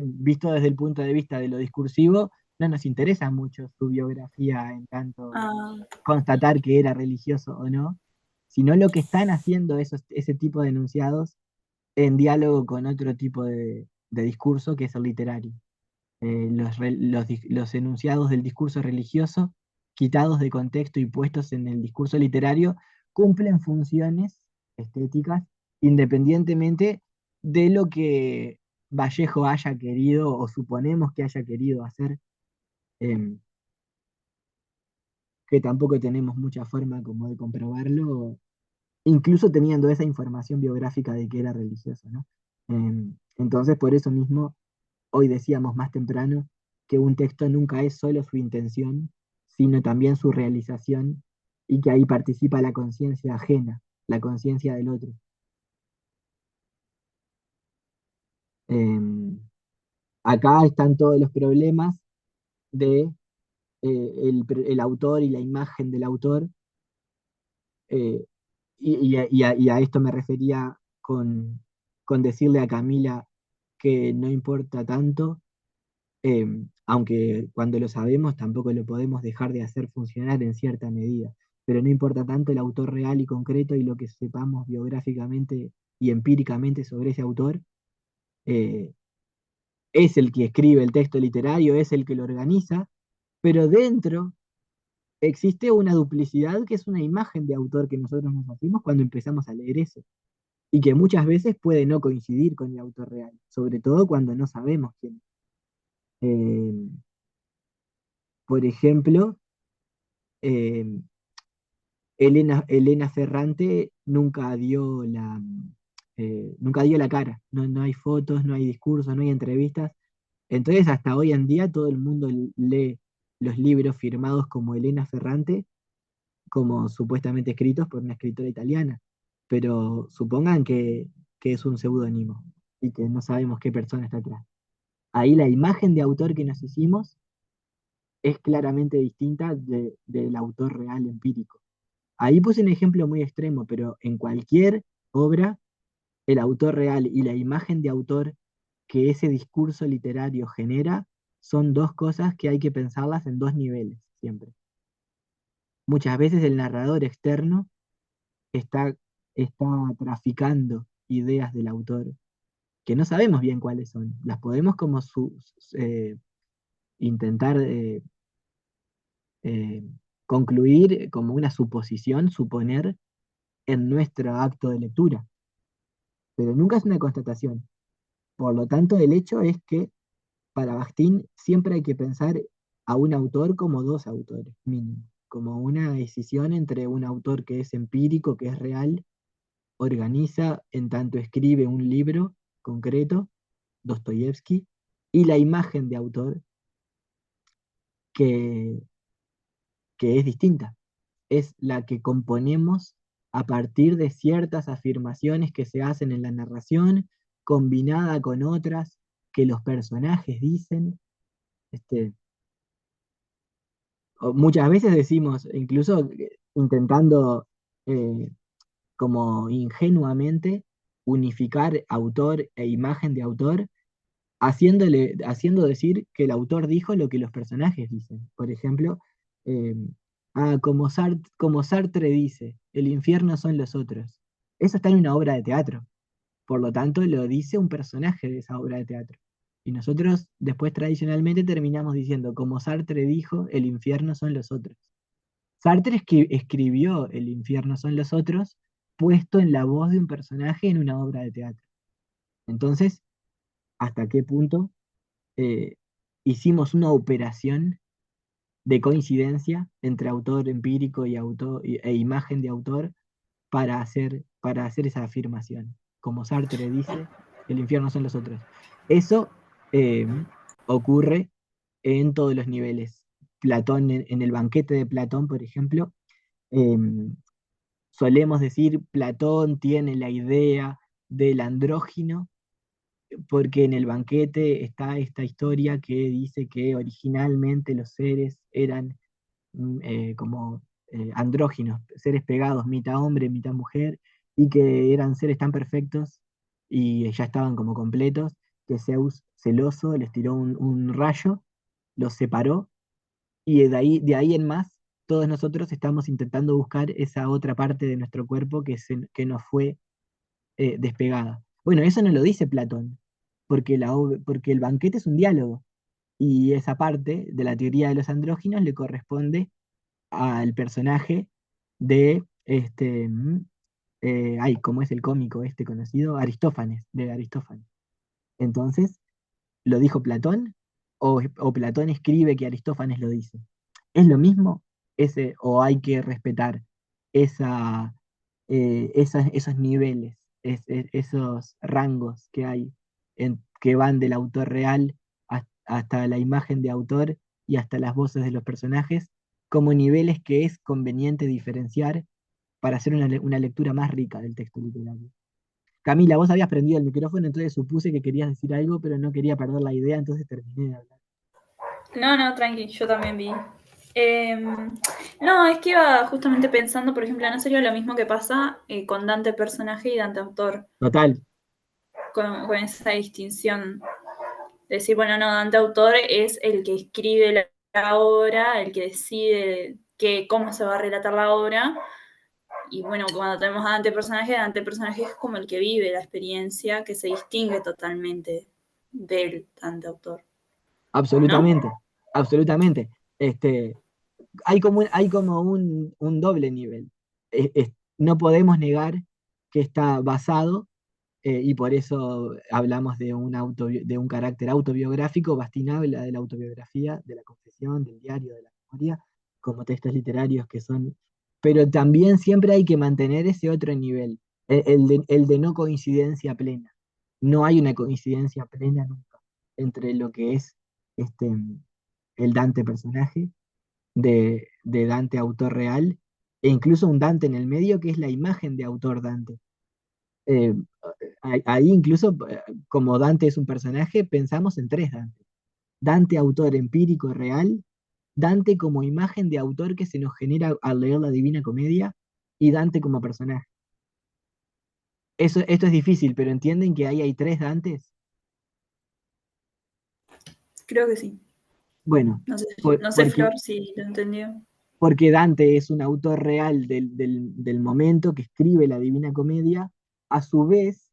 visto desde el punto de vista de lo discursivo, no nos interesa mucho su biografía en tanto Ah, constatar que era religioso o no, sino lo que están haciendo ese tipo de enunciados en diálogo con otro tipo de discurso que es el literario. Los enunciados del discurso religioso, quitados de contexto y puestos en el discurso literario, cumplen funciones estéticas independientemente de lo que Vallejo haya querido o suponemos que haya querido hacer, em, que tampoco tenemos mucha forma como de comprobarlo, incluso teniendo esa información biográfica de que era religioso, ¿no? Entonces, por eso mismo hoy decíamos más temprano que un texto nunca es solo su intención, sino también su realización, y que ahí participa la conciencia ajena, la conciencia del otro. Em, Acá están todos los problemas de el autor y la imagen del autor, eh, y a esto me refería con decirle a Camila que no importa tanto. Aunque cuando lo sabemos tampoco lo podemos dejar de hacer funcionar en cierta medida. Pero no importa tanto el autor real y concreto y lo que sepamos biográficamente y empíricamente sobre ese autor, eh, es el que escribe el texto literario, es el que lo organiza, pero dentro existe una duplicidad que es una imagen de autor que nosotros nos hacemos cuando empezamos a leer eso, y que muchas veces puede no coincidir con el autor real, sobre todo cuando no sabemos quién es. Eh, por ejemplo, eh, Elena Ferrante nunca dio la cara. No, no hay fotos, no hay discursos, no hay entrevistas. Entonces, hasta hoy en día, todo el mundo lee los libros firmados como Elena Ferrante, como supuestamente escritos por una escritora italiana. Pero supongan que es un seudónimo y que no sabemos qué persona está atrás. Ahí la imagen de autor que nos hicimos es claramente distinta del autor real empírico. Ahí puse un ejemplo muy extremo, pero en cualquier obra, el autor real y la imagen de autor que ese discurso literario genera son dos cosas que hay que pensarlas en dos niveles, siempre. Muchas veces el narrador externo está, está traficando ideas del autor que no sabemos bien cuáles son. Las podemos como intentar eh, concluir como una suposición, suponer en nuestro acto de lectura, pero nunca es una constatación. Por lo tanto, el hecho es que para Bakhtin siempre hay que pensar a un autor como dos autores, mínimo, como una decisión entre un autor que es empírico, que es real, organiza en tanto escribe un libro concreto, Dostoyevsky, y la imagen de autor que, que es distinta, es la que componemos a partir de ciertas afirmaciones que se hacen en la narración, combinada con otras que los personajes dicen. Este, Muchas veces decimos, incluso intentando eh, como ingenuamente unificar autor e imagen de autor, haciendo decir que el autor dijo lo que los personajes dicen. Por ejemplo, eh, como Sartre dice, el infierno son los otros. Eso está en una obra de teatro. Por lo tanto, lo dice un personaje de esa obra de teatro. Y nosotros después tradicionalmente terminamos diciendo, como Sartre dijo, el infierno son los otros. Sartre escribió El infierno son los otros, puesto en la voz de un personaje en una obra de teatro. Entonces, ¿hasta qué punto eh, hicimos una operación de coincidencia entre autor empírico y e imagen de autor para hacer esa afirmación? Como Sartre dice, el infierno son los otros. Eso eh, ocurre en todos los niveles. Platón, en el banquete de Platón, por ejemplo, eh, solemos decir, Platón tiene la idea del andrógino, porque en el banquete está esta historia que dice que originalmente los seres eran como andróginos, seres pegados, mitad hombre, mitad mujer, y que eran seres tan perfectos y ya estaban como completos, que Zeus, celoso, les tiró un rayo, los separó, y de ahí en más, todos nosotros estamos intentando buscar esa otra parte de nuestro cuerpo que nos fue despegada. Bueno, eso no lo dice Platón, porque el banquete es un diálogo, y esa parte de la teoría de los andróginos le corresponde al personaje de ay, ¿cómo es el cómico este conocido? Aristófanes, de Aristófanes. Entonces, ¿lo dijo Platón? O Platón escribe que Aristófanes lo dice? ¿Es lo mismo? ¿O hay que respetar esa, esos niveles, esos rangos que hay, que van del autor real hasta la imagen de autor y hasta las voces de los personajes, como niveles que es conveniente diferenciar para hacer una lectura más rica del texto literario? Camila, vos habías prendido el micrófono, entonces supuse que querías decir algo, pero no quería perder la idea, entonces terminé de hablar. No, no, tranqui, yo también vi. No, es que iba justamente pensando, por ejemplo, no sería lo mismo que pasa con Dante personaje y Dante autor, Total, con esa distinción. Decir, bueno, no, Dante autor es el que escribe la obra, el que decide cómo se va a relatar la obra. Y bueno, cuando tenemos a Dante personaje es como el que vive la experiencia, que se distingue totalmente del Dante autor, ¿no? absolutamente, absolutamente. Este, hay como un doble nivel. No podemos negar que está basado, y por eso hablamos de un carácter autobiográfico. Bastín habla de la autobiografía, de la confesión, del diario, de la memoria, como textos literarios que son. Pero también siempre hay que mantener ese otro nivel, el de no coincidencia plena. No hay una coincidencia plena nunca entre lo que es este, el Dante personaje de Dante autor real, e incluso un Dante en el medio que es la imagen de autor Dante. Eh, Ahí incluso, como Dante es un personaje, pensamos en tres Dante. Dante autor empírico real, Dante como imagen de autor que se nos genera al leer la Divina Comedia, y Dante como personaje. Esto es difícil, pero entienden que ahí hay tres Dantes. Creo que sí. Bueno, No sé, no sé porque, Flor, si lo entendió. porque Dante es un autor real del momento que escribe la Divina Comedia. A su vez,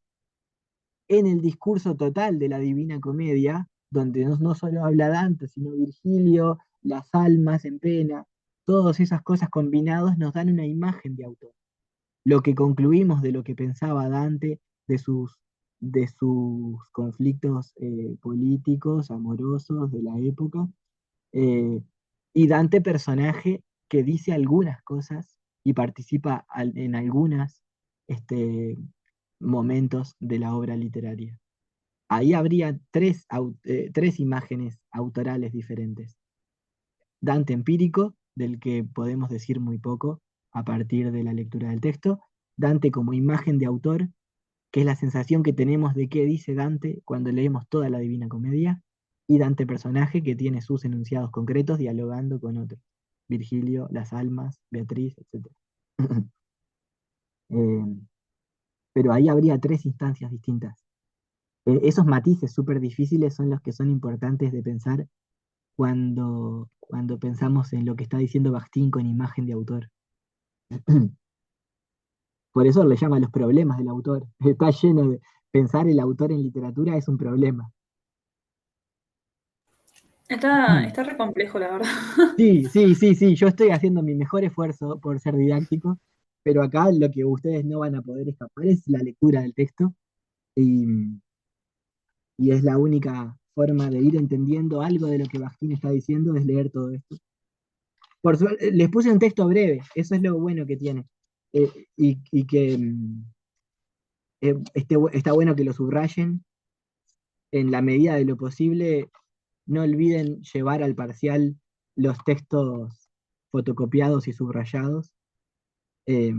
en el discurso total de la Divina Comedia, donde no solo habla Dante, sino Virgilio, las almas en pena, todas esas cosas combinadas nos dan una imagen de autor. Lo que concluimos de lo que pensaba Dante, de sus conflictos políticos, amorosos de la época, eh, y Dante personaje que dice algunas cosas y participa en algunos momentos de la obra literaria. Ahí habría tres imágenes autorales diferentes. Dante empírico, del que podemos decir muy poco a partir de la lectura del texto. Dante como imagen de autor, que es la sensación que tenemos de qué dice Dante cuando leemos toda la Divina Comedia. Y Dante personaje, que tiene sus enunciados concretos dialogando con otros. Virgilio, las almas, Beatriz, etc. Eh, pero ahí habría tres instancias distintas. Esos matices súper difíciles son los que son importantes de pensar cuando pensamos en lo que está diciendo Bakhtin con imagen de autor. Por eso le llama los problemas del autor. Está lleno de... Pensar el autor en literatura es un problema. Está re complejo, la verdad. Sí, sí, sí, sí, yo estoy haciendo mi mejor esfuerzo por ser didáctico, pero acá lo que ustedes no van a poder escapar es la lectura del texto y, y es la única forma de ir entendiendo algo de lo que Bakhtin está diciendo, es leer todo esto. Por suerte, les puse un texto breve, eso es lo bueno que tiene. Y que está bueno que lo subrayen en la medida de lo posible. No olviden llevar al parcial los textos fotocopiados y subrayados, eh,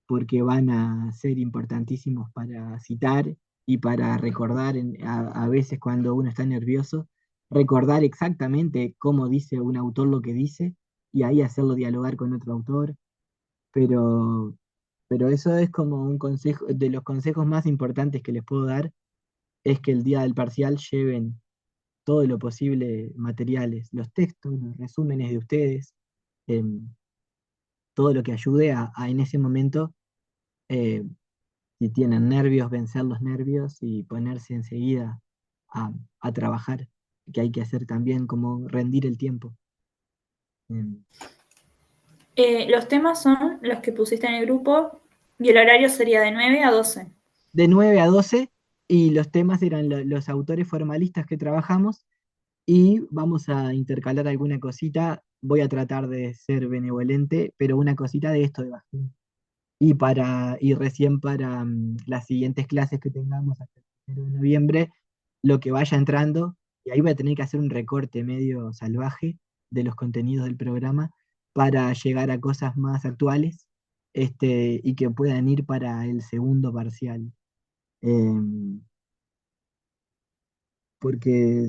porque van a ser importantísimos para citar y para recordar, a veces cuando uno está nervioso, recordar exactamente cómo dice un autor lo que dice y ahí hacerlo dialogar con otro autor. Pero, pero eso es como un consejo, de los consejos más importantes que les puedo dar, es que el día del parcial lleven todo lo posible materiales, los textos, los resúmenes de ustedes, em, todo lo que ayude a en ese momento, eh, si tienen nervios, vencer los nervios y ponerse enseguida a, a trabajar, que hay que hacer también como rendir el tiempo. Em, Los temas son los que pusiste en el grupo y el horario sería de 9 a 12. de 9 a 12 y los temas eran los autores formalistas que trabajamos y vamos a intercalar alguna cosita. Voy a tratar de ser benevolente, pero una cosita de esto de Bajín. Y recién para las siguientes clases que tengamos hasta el 1 de noviembre, lo que vaya entrando, y ahí voy a tener que hacer un recorte medio salvaje de los contenidos del programa para llegar a cosas más actuales, y que puedan ir para el segundo parcial. Em, Porque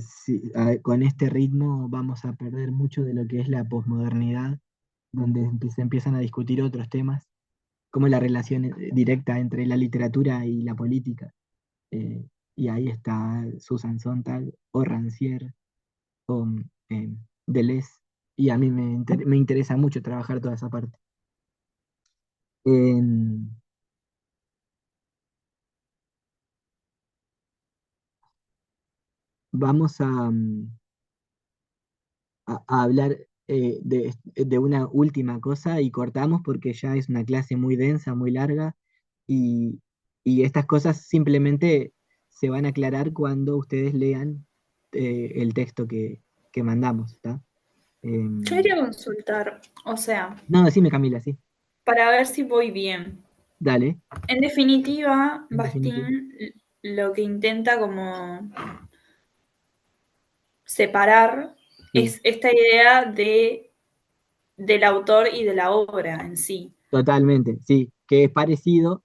con este ritmo vamos a perder mucho de lo que es la posmodernidad, donde se empiezan a discutir otros temas, como la relación directa entre la literatura y la política. Eh, y ahí está Susan Sontag, o Rancière, o Deleuze, y a mí me interesa mucho trabajar toda esa parte. En- Vamos a hablar de una última cosa y cortamos porque ya es una clase muy densa, muy larga y, y estas cosas simplemente se van a aclarar cuando ustedes lean el texto que mandamos, ¿está? Yo Em, quería consultar, o sea, no, decime Camila, sí, para ver si voy bien. dale, En definitiva, en definitiva. Bastín lo que intenta como separar Sí, es esta idea del autor y de la obra en sí. totalmente, sí, que es parecido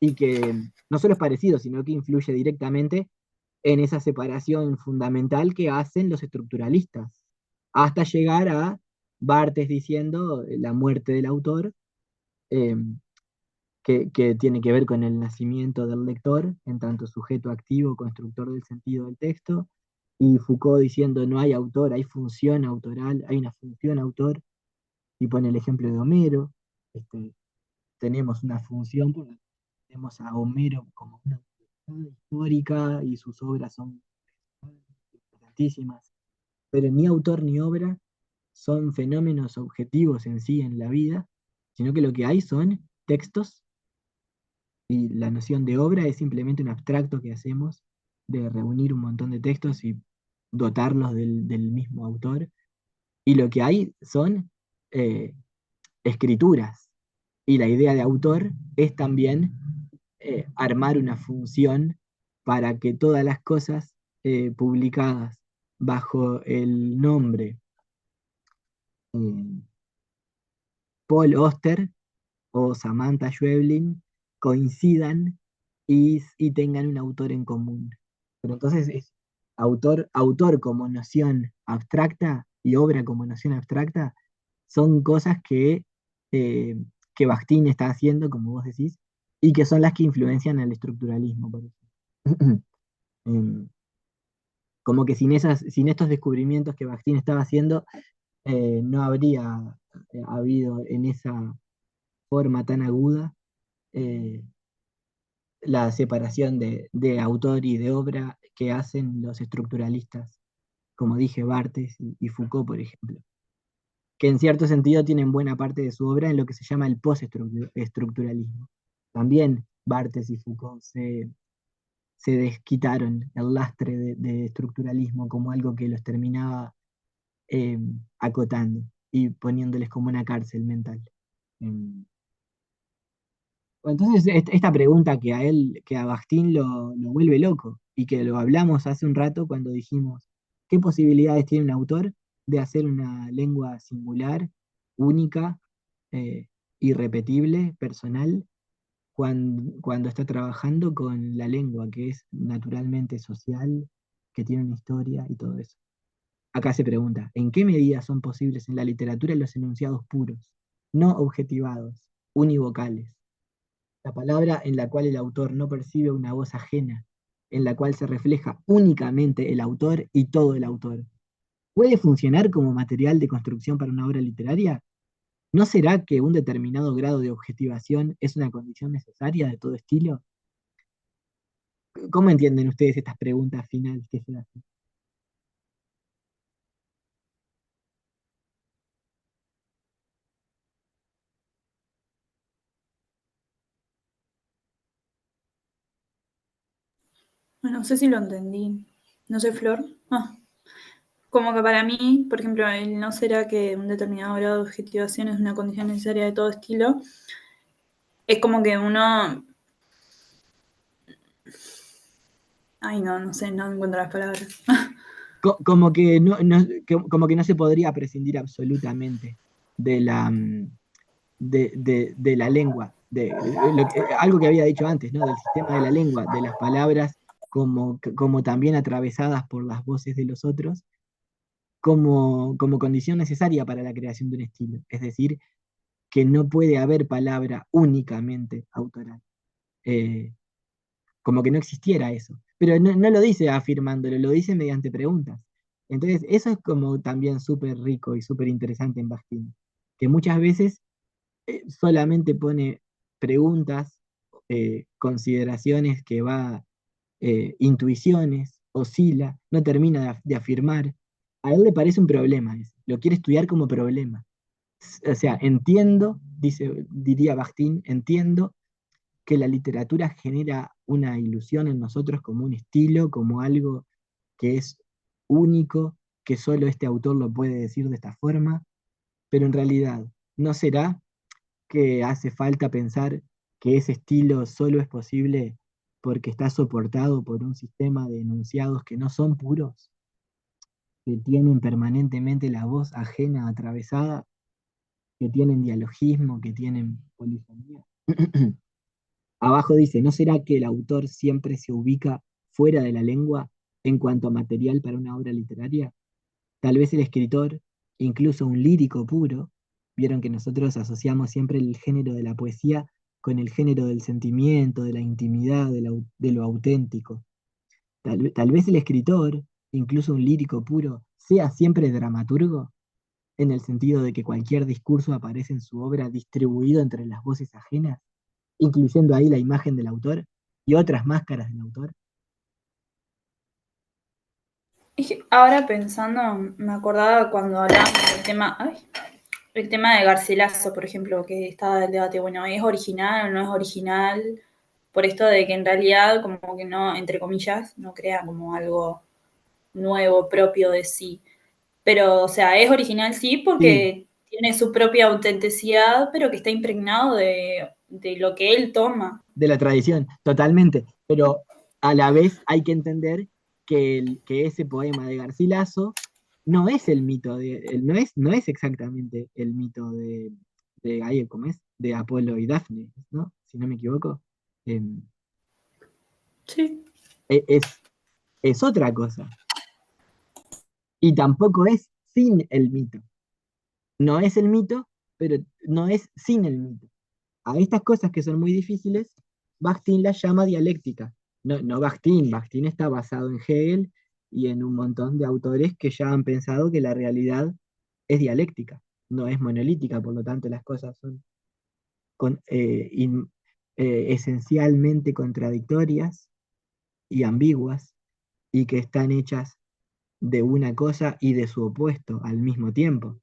y que no solo es parecido, sino que influye directamente en esa separación fundamental que hacen los estructuralistas, hasta llegar a Barthes diciendo la muerte del autor, eh, que tiene que ver con el nacimiento del lector, en tanto sujeto activo, constructor del sentido del texto, y Foucault diciendo no hay autor, hay función autoral, hay una función autor, y pone el ejemplo de Homero. este, Tenemos una función, porque tenemos a Homero como una autoridad histórica y sus obras son vastísimas, pero ni autor ni obra son fenómenos objetivos en sí en la vida, sino que lo que hay son textos y la noción de obra es simplemente un abstracto que hacemos de reunir un montón de textos y dotarlos del mismo autor. Y lo que hay son eh, escrituras. Y la idea de autor es también armar una función para que todas las cosas publicadas bajo el nombre eh, Paul Oster o Samantha Schweblin coincidan y tengan un autor en común. Pero entonces es autor como noción abstracta y obra como noción abstracta son cosas eh, que Bakhtin está haciendo, como vos decís, y que son las que influencian al estructuralismo, por ejemplo. Em, Como que sin estos descubrimientos que Bakhtin estaba haciendo, no habría habido en esa forma tan aguda eh, la separación de autor y de obra que hacen los estructuralistas, como dije, Barthes y Foucault, por ejemplo, que en cierto sentido tienen buena parte de su obra en lo que se llama el postestructuralismo. También Barthes y Foucault se desquitaron el lastre de estructuralismo como algo que los terminaba eh, acotando y poniéndoles como una cárcel mental. Em, Entonces, esta pregunta que a él, que a Bakhtin lo vuelve loco, y que lo hablamos hace un rato cuando dijimos, ¿qué posibilidades tiene un autor de hacer una lengua singular, única, eh, irrepetible, personal, cuando está trabajando con la lengua, que es naturalmente social, que tiene una historia y todo eso? Acá se pregunta, ¿en qué medida son posibles en la literatura los enunciados puros, no objetivados, univocales? La palabra en la cual el autor no percibe una voz ajena, en la cual se refleja únicamente el autor y todo el autor. ¿Puede funcionar como material de construcción para una obra literaria? ¿No será que un determinado grado de objetivación es una condición necesaria de todo estilo? ¿Cómo entienden ustedes estas preguntas finales que se hacen? Bueno, no sé si lo entendí. No sé, Flor. Ah, como que para mí, por ejemplo, el no será que un determinado grado de objetivación es una condición necesaria de todo estilo, es como que uno. Ay, no, no sé, no encuentro las palabras. Como que como que no se podría prescindir absolutamente de de la lengua, algo que había dicho antes, ¿no? Del sistema de la lengua, de las palabras como también atravesadas por las voces de los otros, como condición necesaria para la creación de un estilo. Es decir, que no puede haber palabra únicamente autoral. Eh, Como que no existiera eso. Pero no lo dice afirmándolo, lo dice mediante preguntas. Entonces, eso es como también súper rico y súper interesante en Bakhtin, que muchas veces solamente pone preguntas, consideraciones que va, intuiciones, oscila, no termina de afirmar. A él le parece un problema eso, lo quiere estudiar como problema. O sea, entiendo, diría Bakhtin, entiendo que la literatura genera una ilusión en nosotros como un estilo, como algo que es único, que solo este autor lo puede decir de esta forma, pero en realidad, ¿no será que hace falta pensar que ese estilo solo es posible porque está soportado por un sistema de enunciados que no son puros, que tienen permanentemente la voz ajena atravesada, que tienen dialogismo, que tienen polifonía? Abajo dice, ¿no será que el autor siempre se ubica fuera de la lengua en cuanto a material para una obra literaria? Tal vez el escritor, incluso un lírico puro, vieron que nosotros asociamos siempre el género de la poesía con el género del sentimiento, de la intimidad, de lo auténtico. Tal vez el escritor, incluso un lírico puro, sea siempre dramaturgo, en el sentido de que cualquier discurso aparece en su obra distribuido entre las voces ajenas, incluyendo ahí la imagen del autor y otras máscaras del autor. Es que ahora pensando, me acordaba cuando hablábamos del tema, el tema de Garcilaso, por ejemplo, que estaba el debate, bueno, ¿es original o no es original? Por esto de que en realidad, como que no, entre comillas, no crea como algo nuevo, propio de sí. Pero, o sea, es original sí Sí, porque tiene su propia autenticidad, pero que está impregnado de lo que él toma. de la tradición, totalmente. Pero a la vez hay que entender que ese poema de Garcilaso no es el mito no es exactamente el mito ¿cómo es? De Apolo y Dafne, ¿no? Si no me equivoco. Em, Sí. es, es otra cosa. Y tampoco es sin el mito. No es el mito, pero no es sin el mito. A estas cosas que son muy difíciles, Bakhtin las llama dialéctica. No, no Bakhtin está basado en Hegel y en un montón de autores que ya han pensado que la realidad es dialéctica, no es monolítica, por lo tanto las cosas son con- eh, in- esencialmente contradictorias y ambiguas y que están hechas de una cosa y de su opuesto al mismo tiempo.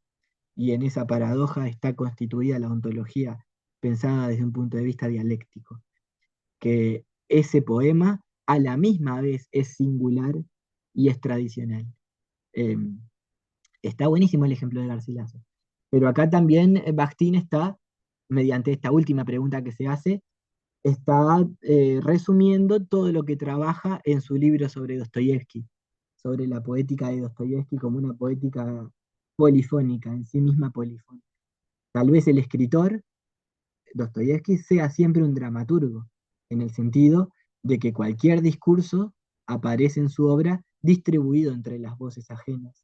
Y en esa paradoja está constituida la ontología pensada desde un punto de vista dialéctico, que ese poema a la misma vez es singular y es tradicional. Eh, Está buenísimo el ejemplo de Garcilaso. Pero acá también Bakhtin está, mediante esta última pregunta que se hace, está resumiendo todo lo que trabaja en su libro sobre Dostoyevsky, sobre la poética de Dostoyevsky como una poética polifónica, en sí misma polifónica. Tal vez el escritor, Dostoyevsky, sea siempre un dramaturgo, en el sentido de que cualquier discurso aparece en su obra distribuido entre las voces ajenas.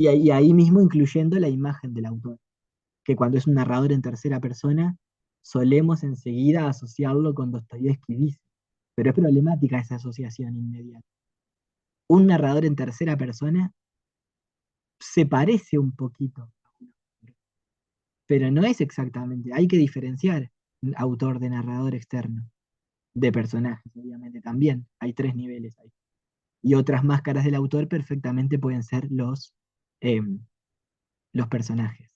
Y ahí mismo incluyendo la imagen del autor, que cuando es un narrador en tercera persona, solemos enseguida asociarlo con Dostoyevsky dice, pero es problemática esa asociación inmediata. Un narrador en tercera persona se parece un poquito, pero no es exactamente, hay que diferenciar autor de narrador externo, de personajes, obviamente también, hay tres niveles ahí. Y otras máscaras del autor perfectamente pueden ser em, los personajes.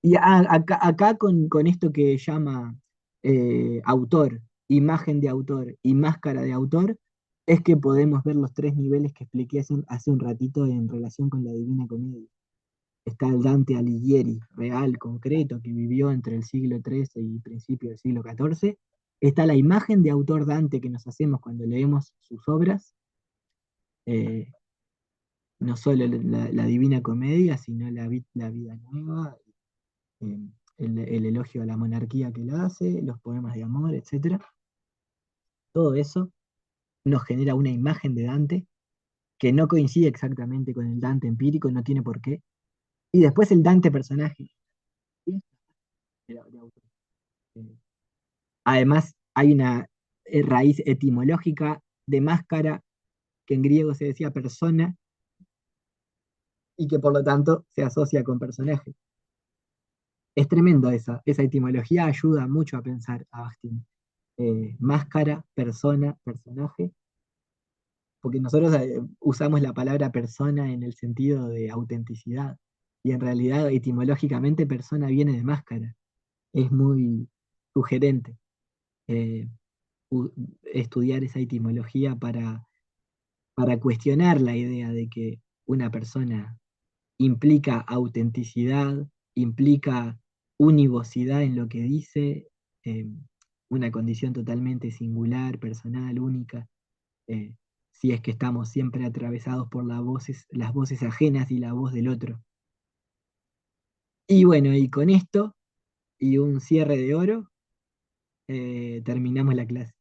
Y acá con esto que llama autor, imagen de autor y máscara de autor, es que podemos ver los tres niveles que expliqué hace un ratito en relación con la Divina Comedia. Está el Dante Alighieri, real, concreto, que vivió entre el siglo XIII y principio del siglo XIV. Está la imagen de autor Dante que nos hacemos cuando leemos sus obras, eh, no solo la Divina Comedia, sino la Vida Nueva, eh, el elogio a la monarquía que él hace, los poemas de amor, etc. Todo eso nos genera una imagen de Dante que no coincide exactamente con el Dante empírico, no tiene por qué. Y después el Dante personaje. Eh, Además, hay una raíz etimológica de máscara que en griego se decía persona y que por lo tanto se asocia con personaje. Es tremendo esa etimología, ayuda mucho a pensar a Bastín. Máscara, persona, personaje, porque nosotros usamos la palabra persona en el sentido de autenticidad, y en realidad etimológicamente persona viene de máscara. Es muy sugerente eh, u- estudiar esa etimología para cuestionar la idea de que una persona implica autenticidad, implica univocidad en lo que dice, eh, una condición totalmente singular, personal, única, eh, si es que estamos siempre atravesados por las voces ajenas y la voz del otro. Y bueno, y con esto y un cierre de oro, terminamos la clase.